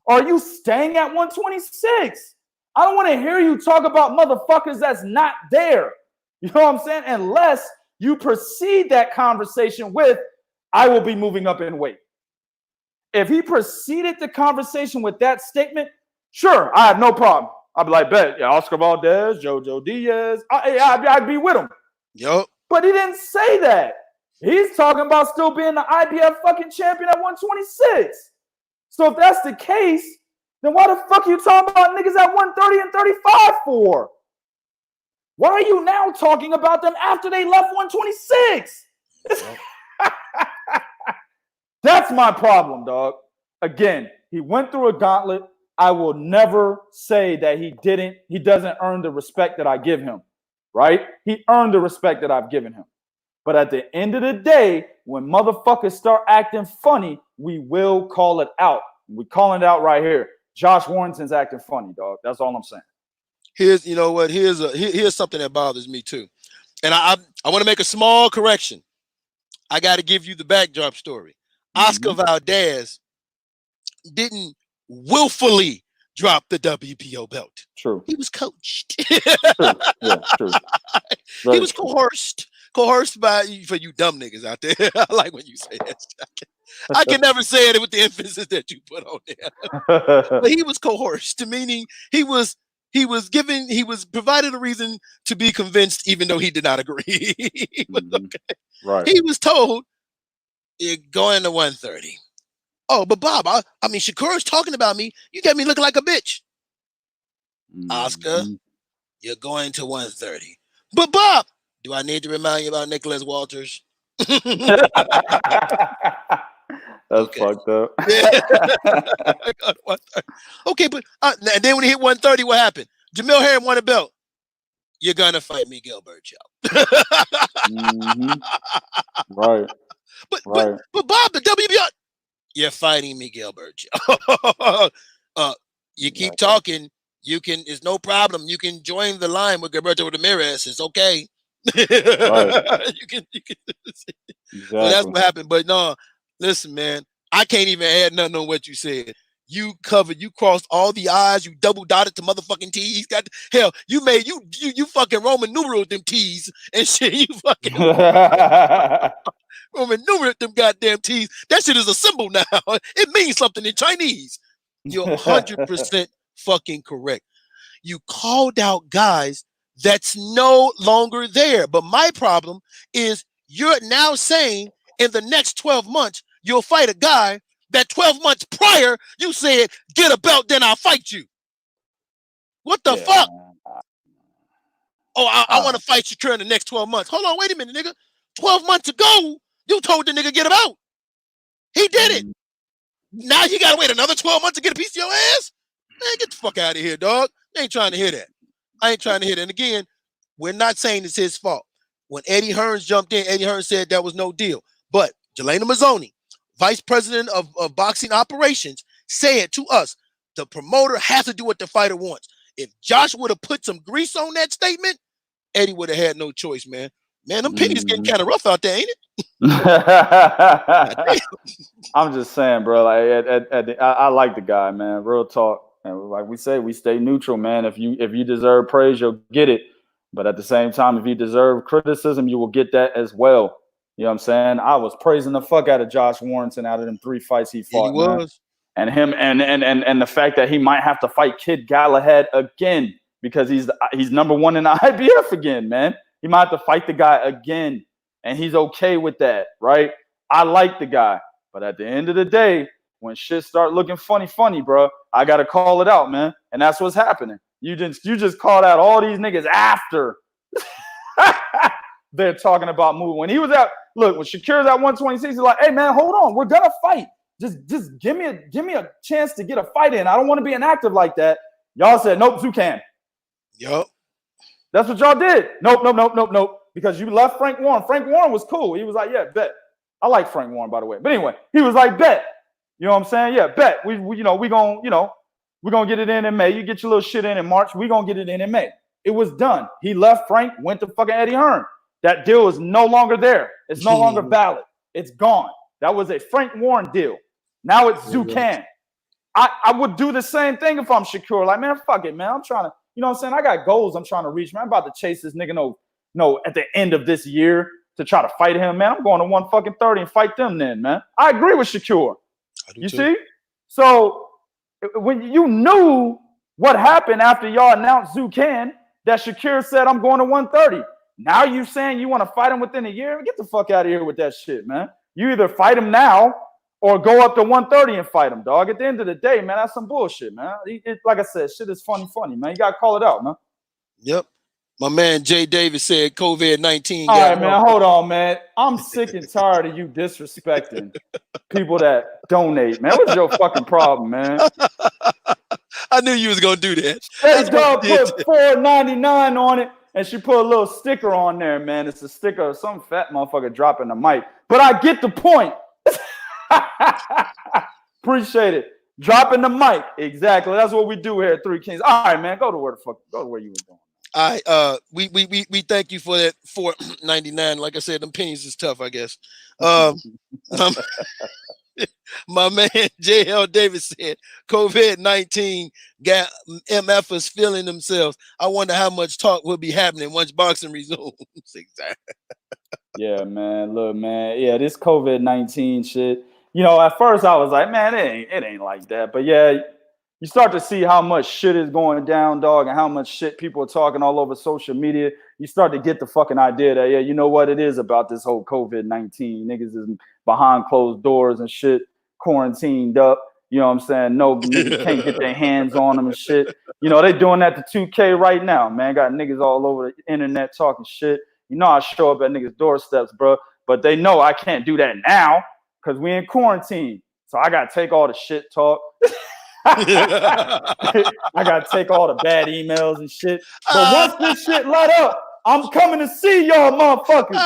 Or are you staying at 126? I don't want to hear you talk about motherfuckers that's not there. You know what I'm saying? Unless you proceed that conversation with, I will be moving up in weight. If he proceeded the conversation with that statement, sure, I have no problem. I'd be like, bet, yeah, Oscar Valdez, Jojo Diaz, I'd be with him.
Yep.
But he didn't say that. He's talking about still being the IBF fucking champion at 126. So if that's the case, then why the fuck are you talking about niggas at 130 and 35 for? Why are you now talking about them after they left 126? That's my problem, dog. Again, he went through a gauntlet. I will never say that he doesn't earn the respect that I give him, right? He earned the respect that I've given him. But at the end of the day, when motherfuckers start acting funny, we will call it out. We're calling it out right here. Josh Warrington's acting funny, dog. That's all I'm saying.
Here's something that bothers me too. And I want to make a small correction. I got to give you the backdrop story. Mm-hmm. Oscar Valdez didn't willfully drop the WBO belt.
True.
He was coached.
True. Yeah, true.
He was coerced. Coerced by, for you dumb niggas out there. I like when you say that. I can never say it with the emphasis that you put on there. But he was coerced, meaning he was provided a reason to be convinced, even though he did not agree. But okay.
Right.
He was told, you're going to 130. Oh, but Bob, I mean, Shakur's talking about me. You got me looking like a bitch. Mm-hmm. Oscar, you're going to 130. But Bob, do I need to remind you about Nicholas Walters?
That's fucked up.
Yeah. Okay, but and then when he hit 130, what happened? Jamil Hearn won a belt. You're gonna fight Miguel Berchelt.
Mm-hmm. Right.
But Bob, the WBO, you're fighting Miguel Berchelt. You keep talking. You can. It's no problem. You can join the line with Gilberto Ramirez. It's okay. Right. You can. Exactly. So that's what happened. But no, listen, man. I can't even add nothing on what you said. You crossed all the I's, you double dotted the motherfucking T's. Hell, you fucking Roman numeral them T's and shit. You fucking Roman numeral them goddamn T's. That shit is a symbol now. It means something in Chinese. You're 100% fucking correct. You called out guys that's no longer there. But my problem is you're now saying in the next 12 months, you'll fight a guy that 12 months prior, you said, get a belt, then I'll fight you. What the fuck? Oh, I want to fight Shakur in the next 12 months. Hold on, wait a minute, nigga. 12 months ago, you told the nigga get him out. He did it. Now you got to wait another 12 months to get a piece of your ass? Man, get the fuck out of here, dog. I ain't trying to hear that. I ain't trying to hear that. And again, we're not saying it's his fault. When Eddie Hearn jumped in, Eddie Hearn said that was no deal. But Jelena Mazzoni, vice president of boxing operations, said to us, the promoter has to do what the fighter wants. If Josh would have put some grease on that statement, Eddie would have had no choice, man. Man, them pennies getting kind of rough out there, ain't it?
I'm just saying, bro. Like, I like the guy, man. Real talk. And like we say, we stay neutral, man. If you deserve praise, you'll get it. But at the same time, if he deserved criticism, you will get that as well. You know what I'm saying? I was praising the fuck out of Josh Warrington out of them 3 fights he fought.
He was.
And him and the fact that he might have to fight Kid Galahad again because he's number 1 in the IBF again, man. He might have to fight the guy again, and he's okay with that, right? I like the guy, but at the end of the day, when shit start looking funny, bro, I gotta call it out, man, and that's what's happening. You just called out all these niggas after they're talking about moving. When he was out, look, when Shakur's at 126, he's like, "Hey, man, hold on, we're gonna fight. Just give me a chance to get a fight in. I don't want to be inactive like that." Y'all said, "Nope, Zucan."
Yup.
That's what y'all did. Nope. Because you left Frank Warren. Frank Warren was cool. He was like, "Yeah, bet." I like Frank Warren, by the way. But anyway, he was like, "Bet." You know what I'm saying? Yeah, bet. We're gonna get it in May. You get your little shit in March. We're gonna get it in May. It was done. He left Frank, went to fucking Eddie Hearn. That deal is no longer there. It's no longer valid. It's gone. That was a Frank Warren deal. Now it's Zucan. I would do the same thing if I'm Shakur. Like, man, fuck it, man. I'm trying to, you know what I'm saying? I got goals I'm trying to reach, man. I'm about to chase this nigga no at the end of this year to try to fight him, man. I'm going to 130 and fight them then, man. I agree with Shakur. You see? So when you knew what happened after y'all announced Zucan, that Shakur said, "I'm going to 130. Now you saying you want to fight him within a year? Get the fuck out of here with that shit, man. You either fight him now or go up to 130 and fight him, dog. At the end of the day, man, that's some bullshit, man. Like I said, shit is funny, man. You got to call it out, man.
Yep. My man Jay Davis said COVID-19.
All right, man, hold on, man. I'm sick and tired of you disrespecting people that donate, man. What's your fucking problem, man?
I knew you was going to do that.
That dog put $4.99 on it, and she put a little sticker on there, man. It's a sticker of some fat motherfucker dropping the mic. But I get the point. Appreciate it. Dropping the mic. Exactly. That's what we do here at Three Kings. All right, man. Go to where you was going.
All right. We thank you for that $4.99. Like I said, them pennies is tough, I guess. My man JL Davis said COVID-19 got MFers feeling themselves. I wonder how much talk will be happening once boxing resumes. Exactly.
Yeah, man. Look, man. Yeah, this COVID-19 shit. You know, at first I was like, man, it ain't like that. But yeah, you start to see how much shit is going down, dog, and how much shit people are talking all over social media. You start to get the fucking idea that, yeah, you know what it is about this whole COVID-19. Niggas is behind closed doors and shit, quarantined up. You know what I'm saying? No niggas can't get their hands on them and shit. You know, they doing that to 2K right now, man. Got niggas all over the internet talking shit. You know I show up at niggas' doorsteps, bro. But they know I can't do that now because we in quarantine. So I got to take all the shit talk. I got to take all the bad emails and shit. But once this shit let up, I'm coming to see y'all motherfuckers.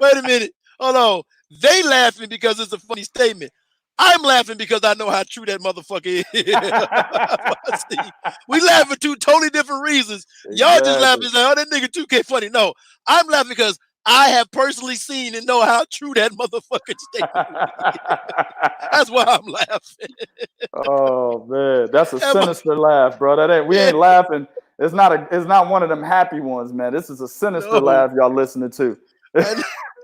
Wait a minute. Hold on. They laughing because it's a funny statement. I'm laughing because I know how true that motherfucker is. We laugh for two totally different reasons. Y'all just laughing and say, "Oh, that nigga 2K funny." No, I'm laughing because I have personally seen and know how true that motherfucking statement is. That's why I'm laughing.
Oh man, that's a sinister laugh, bro. We ain't laughing. It's not one of them happy ones, man. This is a sinister laugh y'all listening to.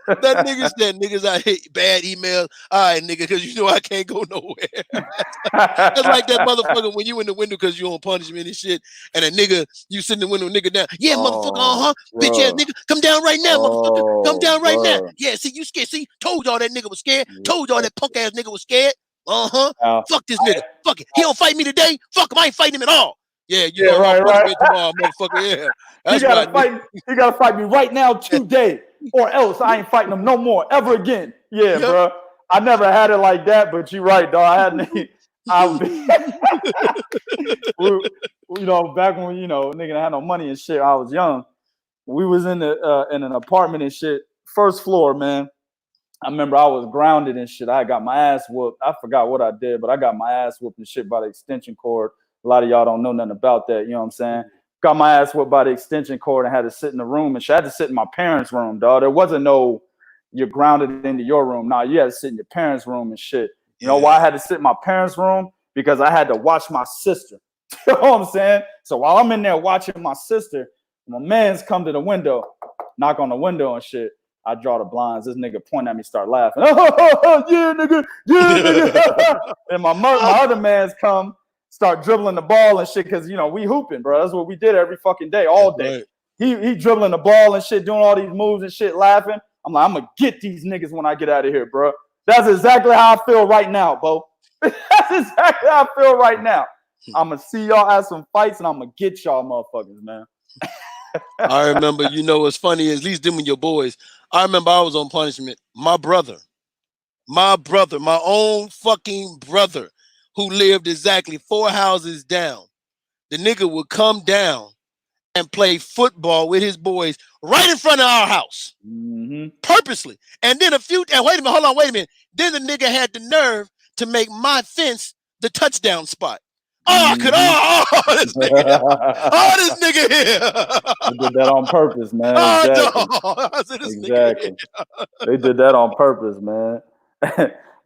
That nigga said, "Niggas, I hate bad emails." All right, nigga, because you know I can't go nowhere. That's like that motherfucker when you in the window because you on punishment and shit, and a nigga, you sit in the window, nigga down. Yeah, motherfucker, bitch ass nigga, come down right now, motherfucker. Come down right now. Yeah, see, you scared. See, told y'all that nigga was scared. Told y'all that punk ass nigga was scared. Fuck this nigga. Fuck it. He don't fight me today. Fuck him. I ain't fighting him at all. Yeah, you know, right. Tomorrow, motherfucker. Yeah, that's
you gotta fight me right now today, or else I ain't fighting him no more ever again. Yeah, bro. I never had it like that, but you're right, dog. You know, back when nigga had no money and shit, I was young. We was in an apartment and shit, first floor, man. I remember I was grounded and shit. I got my ass whooped. I forgot what I did, but I got my ass whooped and shit by the extension cord. A lot of y'all don't know nothing about that. You know what I'm saying? Got my ass whooped by the extension cord and had to sit in the room. And shit. I had to sit in my parents' room, dog. There wasn't no, you're grounded into your room. Nah, you had to sit in your parents' room and shit. You know why I had to sit in my parents' room? Because I had to watch my sister. You know what I'm saying? So while I'm in there watching my sister, my man's come to the window, knock on the window and shit. I draw the blinds. This nigga point at me, start laughing. Oh, yeah, nigga. Yeah, nigga. And my other man's come, start dribbling the ball and shit because, you know, we hooping, bro. That's what we did every fucking day, all day. Right. He dribbling the ball and shit, doing all these moves and shit, laughing. I'm like, I'm going to get these niggas when I get out of here, bro. That's exactly how I feel right now, Bo. That's exactly how I feel right now. I'm going to see y'all have some fights, and I'm going to get y'all motherfuckers, man.
I remember, you know, what's funny is, at least them and your boys, I remember I was on punishment. My brother, my own fucking brother, who lived exactly 4 houses down, the nigga would come down and play football with his boys right in front of our house, purposely. And then wait a minute. Then the nigga had the nerve to make my fence the touchdown spot. This nigga here.
They did that on purpose, man. Exactly. They did that on purpose, man.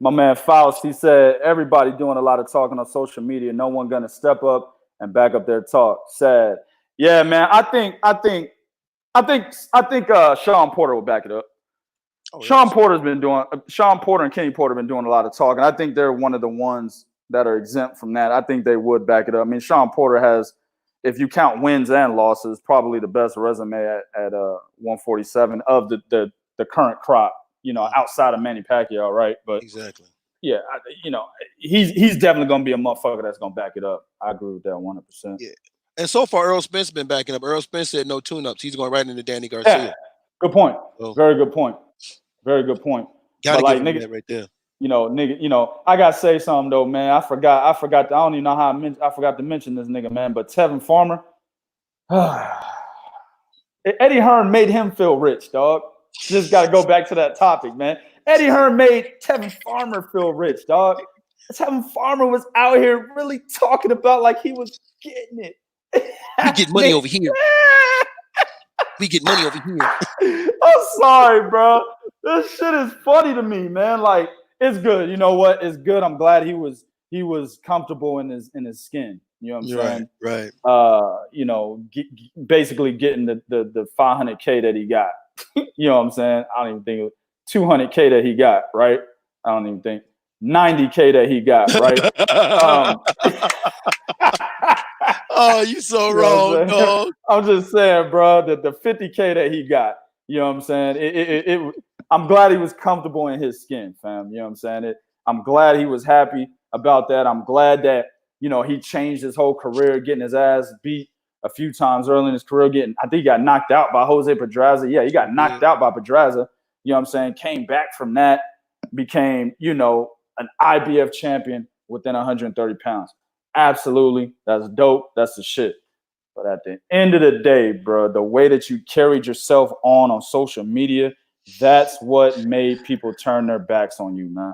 My man Faust, he said, everybody doing a lot of talking on social media. No one gonna step up and back up their talk. Sad. Yeah, man. I think Sean Porter will back it up. Sean Porter and Kenny Porter have been doing a lot of talking. I think they're one of the ones that are exempt from that. I think they would back it up. I mean, Sean Porter has, if you count wins and losses, probably the best resume at 147 of the current crop, you know, outside of Manny Pacquiao, right? But
exactly.
Yeah, you know, he's definitely going to be a motherfucker that's going to back it up. I agree with that 100%.
Yeah. And so far, Earl Spence been backing up. Earl Spence said no tune-ups. He's going right into Danny Garcia.
Yeah. Good point. Oh. Very good point. Very good point.
Gotta give him that right there.
You know, nigga, you know, I gotta say something though, man. I forgot. I don't even know how I forgot to mention this nigga, man. But Tevin Farmer, Eddie Hearn made him feel rich, dog. Just gotta go back to that topic, man. Eddie Hearn made Tevin Farmer feel rich, dog. Tevin Farmer was out here really talking about like he was getting it.
We get money over here. We get money over here.
I'm sorry, bro. This shit is funny to me, man. Like, it's good. You know what? It's good. I'm glad he was comfortable in his skin. You know what I'm saying?
Right.
You know, basically getting the 500K that he got. You know what I'm saying? I don't even think it was 200K that he got, right? I don't even think 90K that he got, right?
Oh, you so wrong, dog.
I'm just saying, bro, that the 50K that he got, you know what I'm saying? I'm glad he was comfortable in his skin, fam. You know what I'm saying? I'm glad he was happy about that. I'm glad that, you know, he changed his whole career, getting his ass beat a few times early in his career. I think he got knocked out by Jose Pedraza. Yeah, he got knocked out by Pedraza. You know what I'm saying? Came back from that, became, you know, an IBF champion within 130 pounds. Absolutely. That's dope. That's the shit. But at the end of the day, bro, the way that you carried yourself on social media, that's what made people turn their backs on you, man.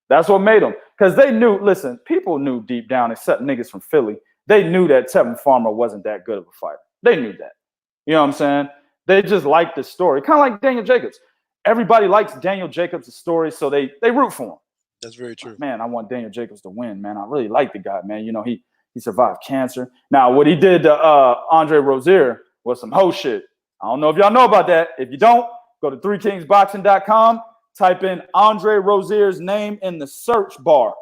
That's what made them. Because they knew, listen, people knew deep down, except niggas from Philly, they knew that Tevin Farmer wasn't that good of a fighter. They knew that. You know what I'm saying? They just liked the story. Kind of like Daniel Jacobs. Everybody likes Daniel Jacobs' story, so they root for him.
That's very true.
Man, I want Daniel Jacobs to win, man. I really like the guy, man. You know, he survived cancer. Now, what he did to Andre Rozier was some hoe shit. I don't know if y'all know about that. If you don't, go to 3kingsboxing.com, type in Andre Rozier's name in the search bar.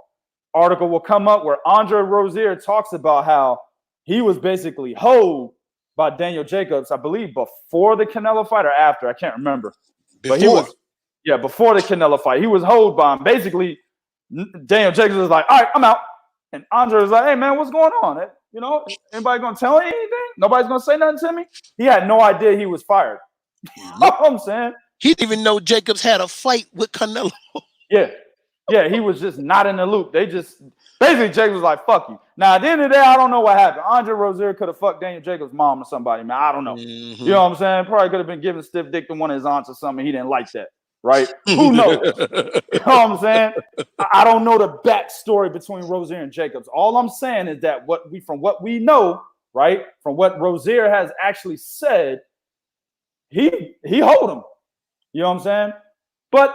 Article will come up where Andre Rozier talks about how he was basically hoed by Daniel Jacobs, I believe, before the Canelo fight or after. I can't remember.
Before.
But before the Canelo fight. He was hoed by him. Basically, Daniel Jacobs was like, all right, I'm out. And Andre was like, hey, man, what's going on? You know, anybody going to tell me anything? Nobody's going to say nothing to me? He had no idea he was fired. You know what I'm saying?
He didn't even know Jacobs had a fight with Canelo.
Yeah. Yeah, he was just not in the loop. Basically, Jacobs was like, fuck you. Now, at the end of the day, I don't know what happened. Andre Rozier could have fucked Daniel Jacobs' mom or somebody, man. I don't know. Mm-hmm. You know what I'm saying? Probably could have been giving stiff dick to one of his aunts or something. He didn't like that. Right? Who knows? You know what I'm saying? I don't know the backstory between Rozier and Jacobs. All I'm saying is that from what we know, right, from what Rozier has actually said, he hold him. You know what I'm saying? But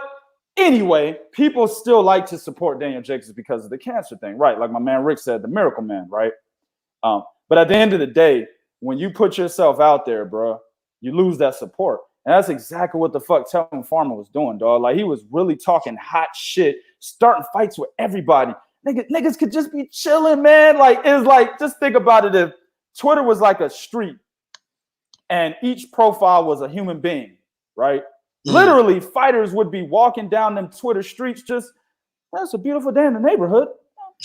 anyway, people still like to support Daniel Jacobs because of the cancer thing, right? Like my man Rick said, the miracle man, right? But at the end of the day, when you put yourself out there, bro, you lose that support. And that's exactly what the fuck Tevin Farmer was doing, dog. Like, he was really talking hot shit, starting fights with everybody. Niggas could just be chilling, man. Like, it's like, just think about it. If Twitter was like a street and each profile was a human being, right? Literally, fighters would be walking down them Twitter streets just, that's a beautiful day in the neighborhood.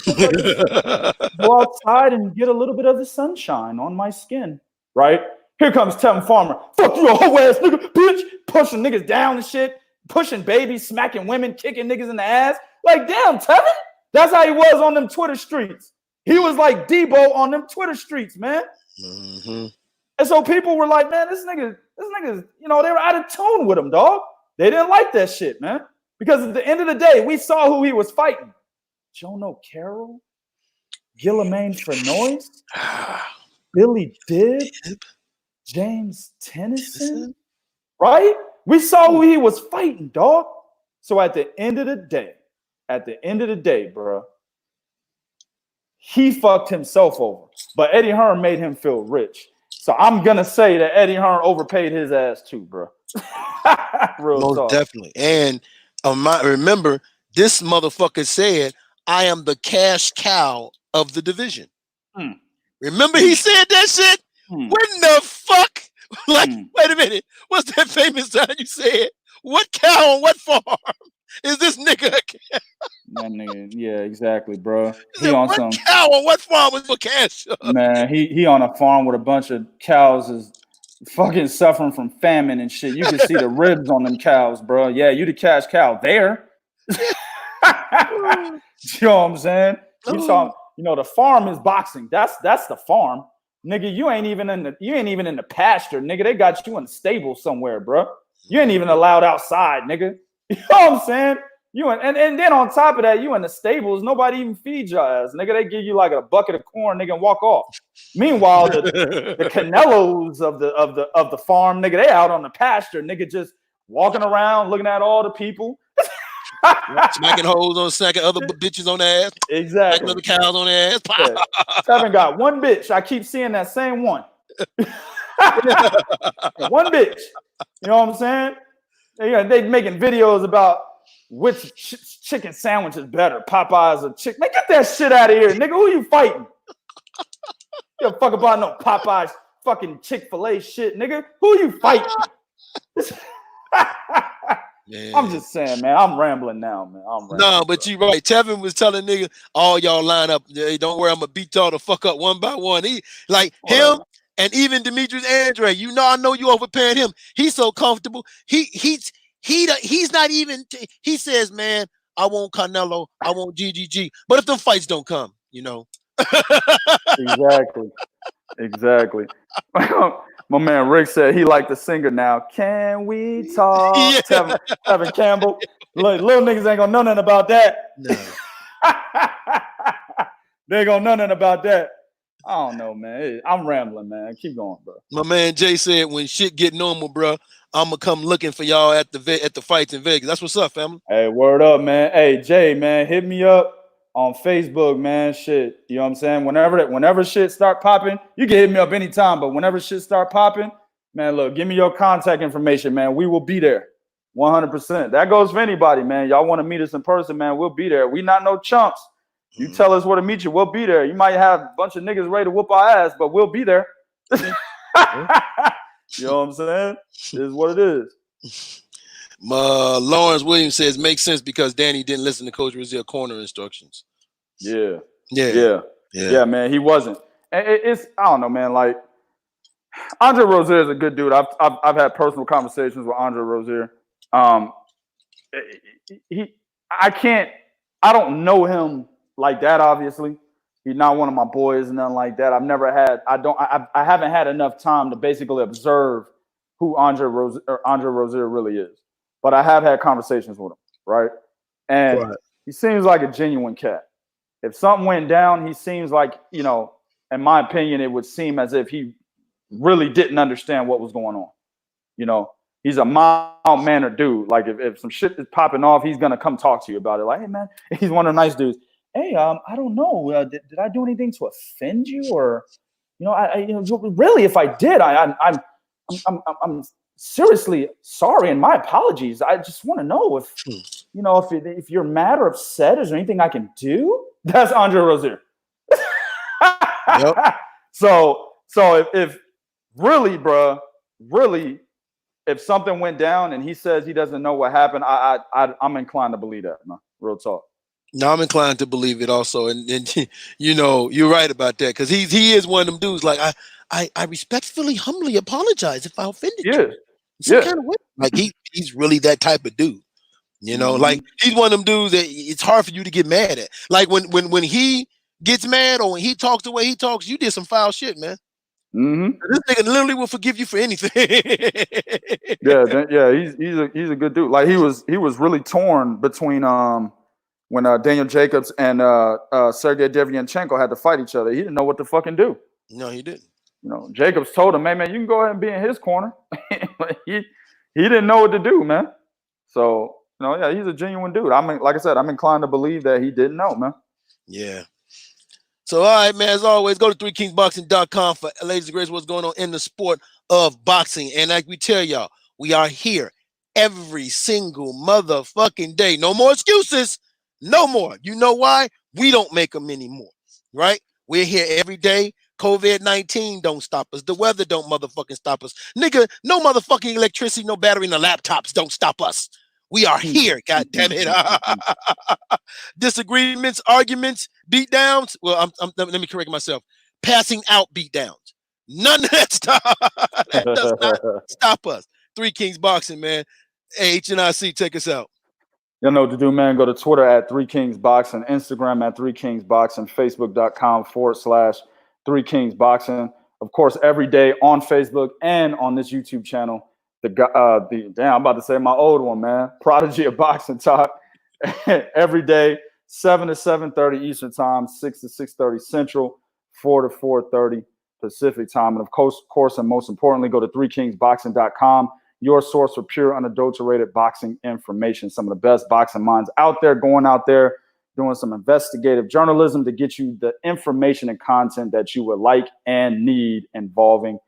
Go outside and get a little bit of the sunshine on my skin, right? Here comes Tevin Farmer. Fuck you, a whole ass nigga, bitch. Pushing niggas down and shit. Pushing babies, smacking women, kicking niggas in the ass. Like, damn, Tevin. That's how he was on them Twitter streets. He was like Debo on them Twitter streets, man. And so people were like, man, this nigga, you know, they were out of tune with him, dog. They didn't like that shit, man. Because at the end of the day, we saw who he was fighting. Jono Carroll, Guillaume Frenois, Billy Dibb, James Tennyson, right? We saw who he was fighting, dog. So at the end of the day, bro, he fucked himself over. But Eddie Hearn made him feel rich. So I'm going to say that Eddie Hearn overpaid his ass too, bro. Real talk.
Definitely. And remember, this motherfucker said, I am the cash cow of the division. Remember he said that shit? When the fuck? Like, wait a minute. What's that famous time you said? What cow on what farm is this nigga?
That nigga, yeah, exactly, bro.
He on what cow on what farm was for cash?
Man, he on a farm with a bunch of cows is fucking suffering from famine and shit. You can see the ribs on them cows, bro. Yeah, you the cash cow there. You know what I'm saying? You saw, you know, the farm is boxing. That's the farm. Nigga, you ain't even in the pasture, nigga. They got you in the stable somewhere, bro. You ain't even allowed outside, nigga. You know what I'm saying? And then on top of that, you in the stables, nobody even feeds your ass. Nigga, they give you like a bucket of corn, nigga, and walk off. Meanwhile, the Canelos of the farm, nigga, they out on the pasture, nigga, just walking around, looking at all the people.
Smacking hoes on smacking other bitches on their ass.
Exactly.
Smacking other cows on their ass.
Yeah. Tevin got one bitch. I keep seeing that same one. One bitch. You know what I'm saying? They making videos about which chicken sandwich is better, Popeyes or chicken. Man, get that shit out of here, nigga. Who you fighting? You don't fuck about no Popeyes fucking Chick-fil-A shit, nigga. Who you fighting? Yeah. I'm just saying, man. I'm rambling now, man.
No, but you right. Tevin was telling niggas, all y'all line up. Hey, don't worry, I'm gonna beat y'all the fuck up one by one. He like him and even Demetrius Andre. You know, I know you overpaying him. He's so comfortable. He's not even. He says, man, I want Canelo. I want GGG. But if the fights don't come, you know.
Exactly. My man Rick said he like the singer now. Can we talk? Yeah. Tevin Campbell. Look, little niggas ain't gonna know nothing about that. No. They ain't gonna know nothing about that. I don't know, man. I'm rambling, man. Keep going, bro.
My man Jay said, when shit get normal, bro, I'm gonna come looking for y'all at the fights in Vegas. That's what's up, family.
Hey, word up, man. Hey, Jay, man, hit me up on Facebook, man. Shit, you know what I'm saying? Whenever shit start popping, you can hit me up anytime, but whenever shit start popping, man, look, give me your contact information, man. We will be there 100%. That goes for anybody, man. Y'all want to meet us in person, man, we'll be there. We not no chumps. You tell us where to meet you, we'll be there. You might have a bunch of niggas ready to whoop our ass, but we'll be there. You know what I'm saying? It is what it is.
Lawrence Williams says makes sense because Danny didn't listen to Coach Brazil corner instructions.
Yeah, man, he wasn't. It's I don't know, man. Like Andre Rozier is a good dude. I've had personal conversations with Andre Rozier. I don't know him like that. Obviously, he's not one of my boys and nothing like that. I haven't had enough time to basically observe who Andre Rozier really is. But I have had conversations with him, right? And he seems like a genuine cat. If something went down, he seems like, you know, in my opinion, it would seem as if he really didn't understand what was going on. You know, he's a mild-mannered dude. Like if some shit is popping off, he's gonna come talk to you about it. Like, hey man, he's one of the nice dudes. Hey, I don't know. Did I do anything to offend you, or really, if I did, I'm seriously sorry and my apologies. I just want to know if you're mad or upset, is there anything I can do? That's Andre Rozier.
Yep.
So if really, bro, really, if something went down and he says he doesn't know what happened, I'm inclined to believe that, man. Real talk.
No, I'm inclined to believe it also, and you're right about that, because he is one of them dudes. Like I respectfully, humbly apologize if I offended you in some kind of way. Like he's really that type of dude. Like he's one of them dudes that it's hard for you to get mad at. Like when he gets mad or when he talks the way he talks, you did some foul shit, man. This nigga literally will forgive you for anything.
He's a good dude. Like he was really torn between when Daniel Jacobs and Sergey Deverenchenko had to fight each other. He didn't know what to fucking do.
No, he didn't.
Jacobs told him, man, you can go ahead and be in his corner. he didn't know what to do, man. So he's a genuine dude. I mean, like I said, I'm inclined to believe that he didn't know, man.
Yeah. So, all right, man, as always, go to 3kingsboxing.com for ladies and greats, what's going on in the sport of boxing. And like we tell y'all, we are here every single motherfucking day. No more excuses. No more. You know why? We don't make them anymore, right? We're here every day. COVID-19 don't stop us. The weather don't motherfucking stop us. Nigga, no motherfucking electricity, no battery in the laptops don't stop us. We are here, God damn it. Disagreements, arguments, beatdowns. Well, let me correct myself. Passing out beatdowns. None of that stuff. That does not stop us. Three Kings Boxing, man. Hey, HNIC, take us out.
You know what to do, man. Go to Twitter at 3kingsboxing, Instagram at 3kingsboxing, Facebook.com/3kingsboxing. Of course, every day on Facebook and on this YouTube channel. I'm about to say my old one, man. Prodigy of Boxing Talk. Every day, 7 to 7:30 Eastern Time, 6 to 6:30 Central, 4 to 4:30 Pacific Time. And of course, and most importantly, go to 3kingsboxing.com, your source for pure, unadulterated boxing information. Some of the best boxing minds out there, going out there, doing some investigative journalism to get you the information and content that you would like and need involving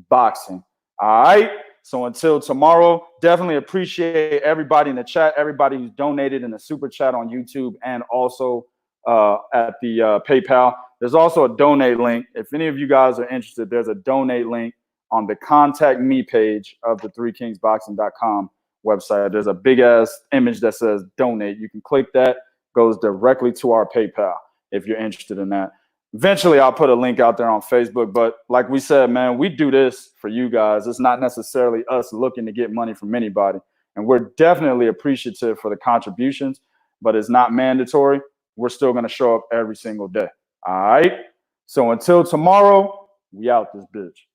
boxing. All right. So until tomorrow, definitely appreciate everybody in the chat, everybody who's donated in the super chat on YouTube and also at the PayPal. There's also a donate link. If any of you guys are interested, there's a donate link on the Contact Me page of the 3kingsboxing.com website. There's a big ass image that says donate. You can click that, goes directly to our PayPal if you're interested in that. Eventually, I'll put a link out there on Facebook. But like we said, man, we do this for you guys. It's not necessarily us looking to get money from anybody. And we're definitely appreciative for the contributions, but it's not mandatory. We're still going to show up every single day. All right. So until tomorrow, we out this bitch.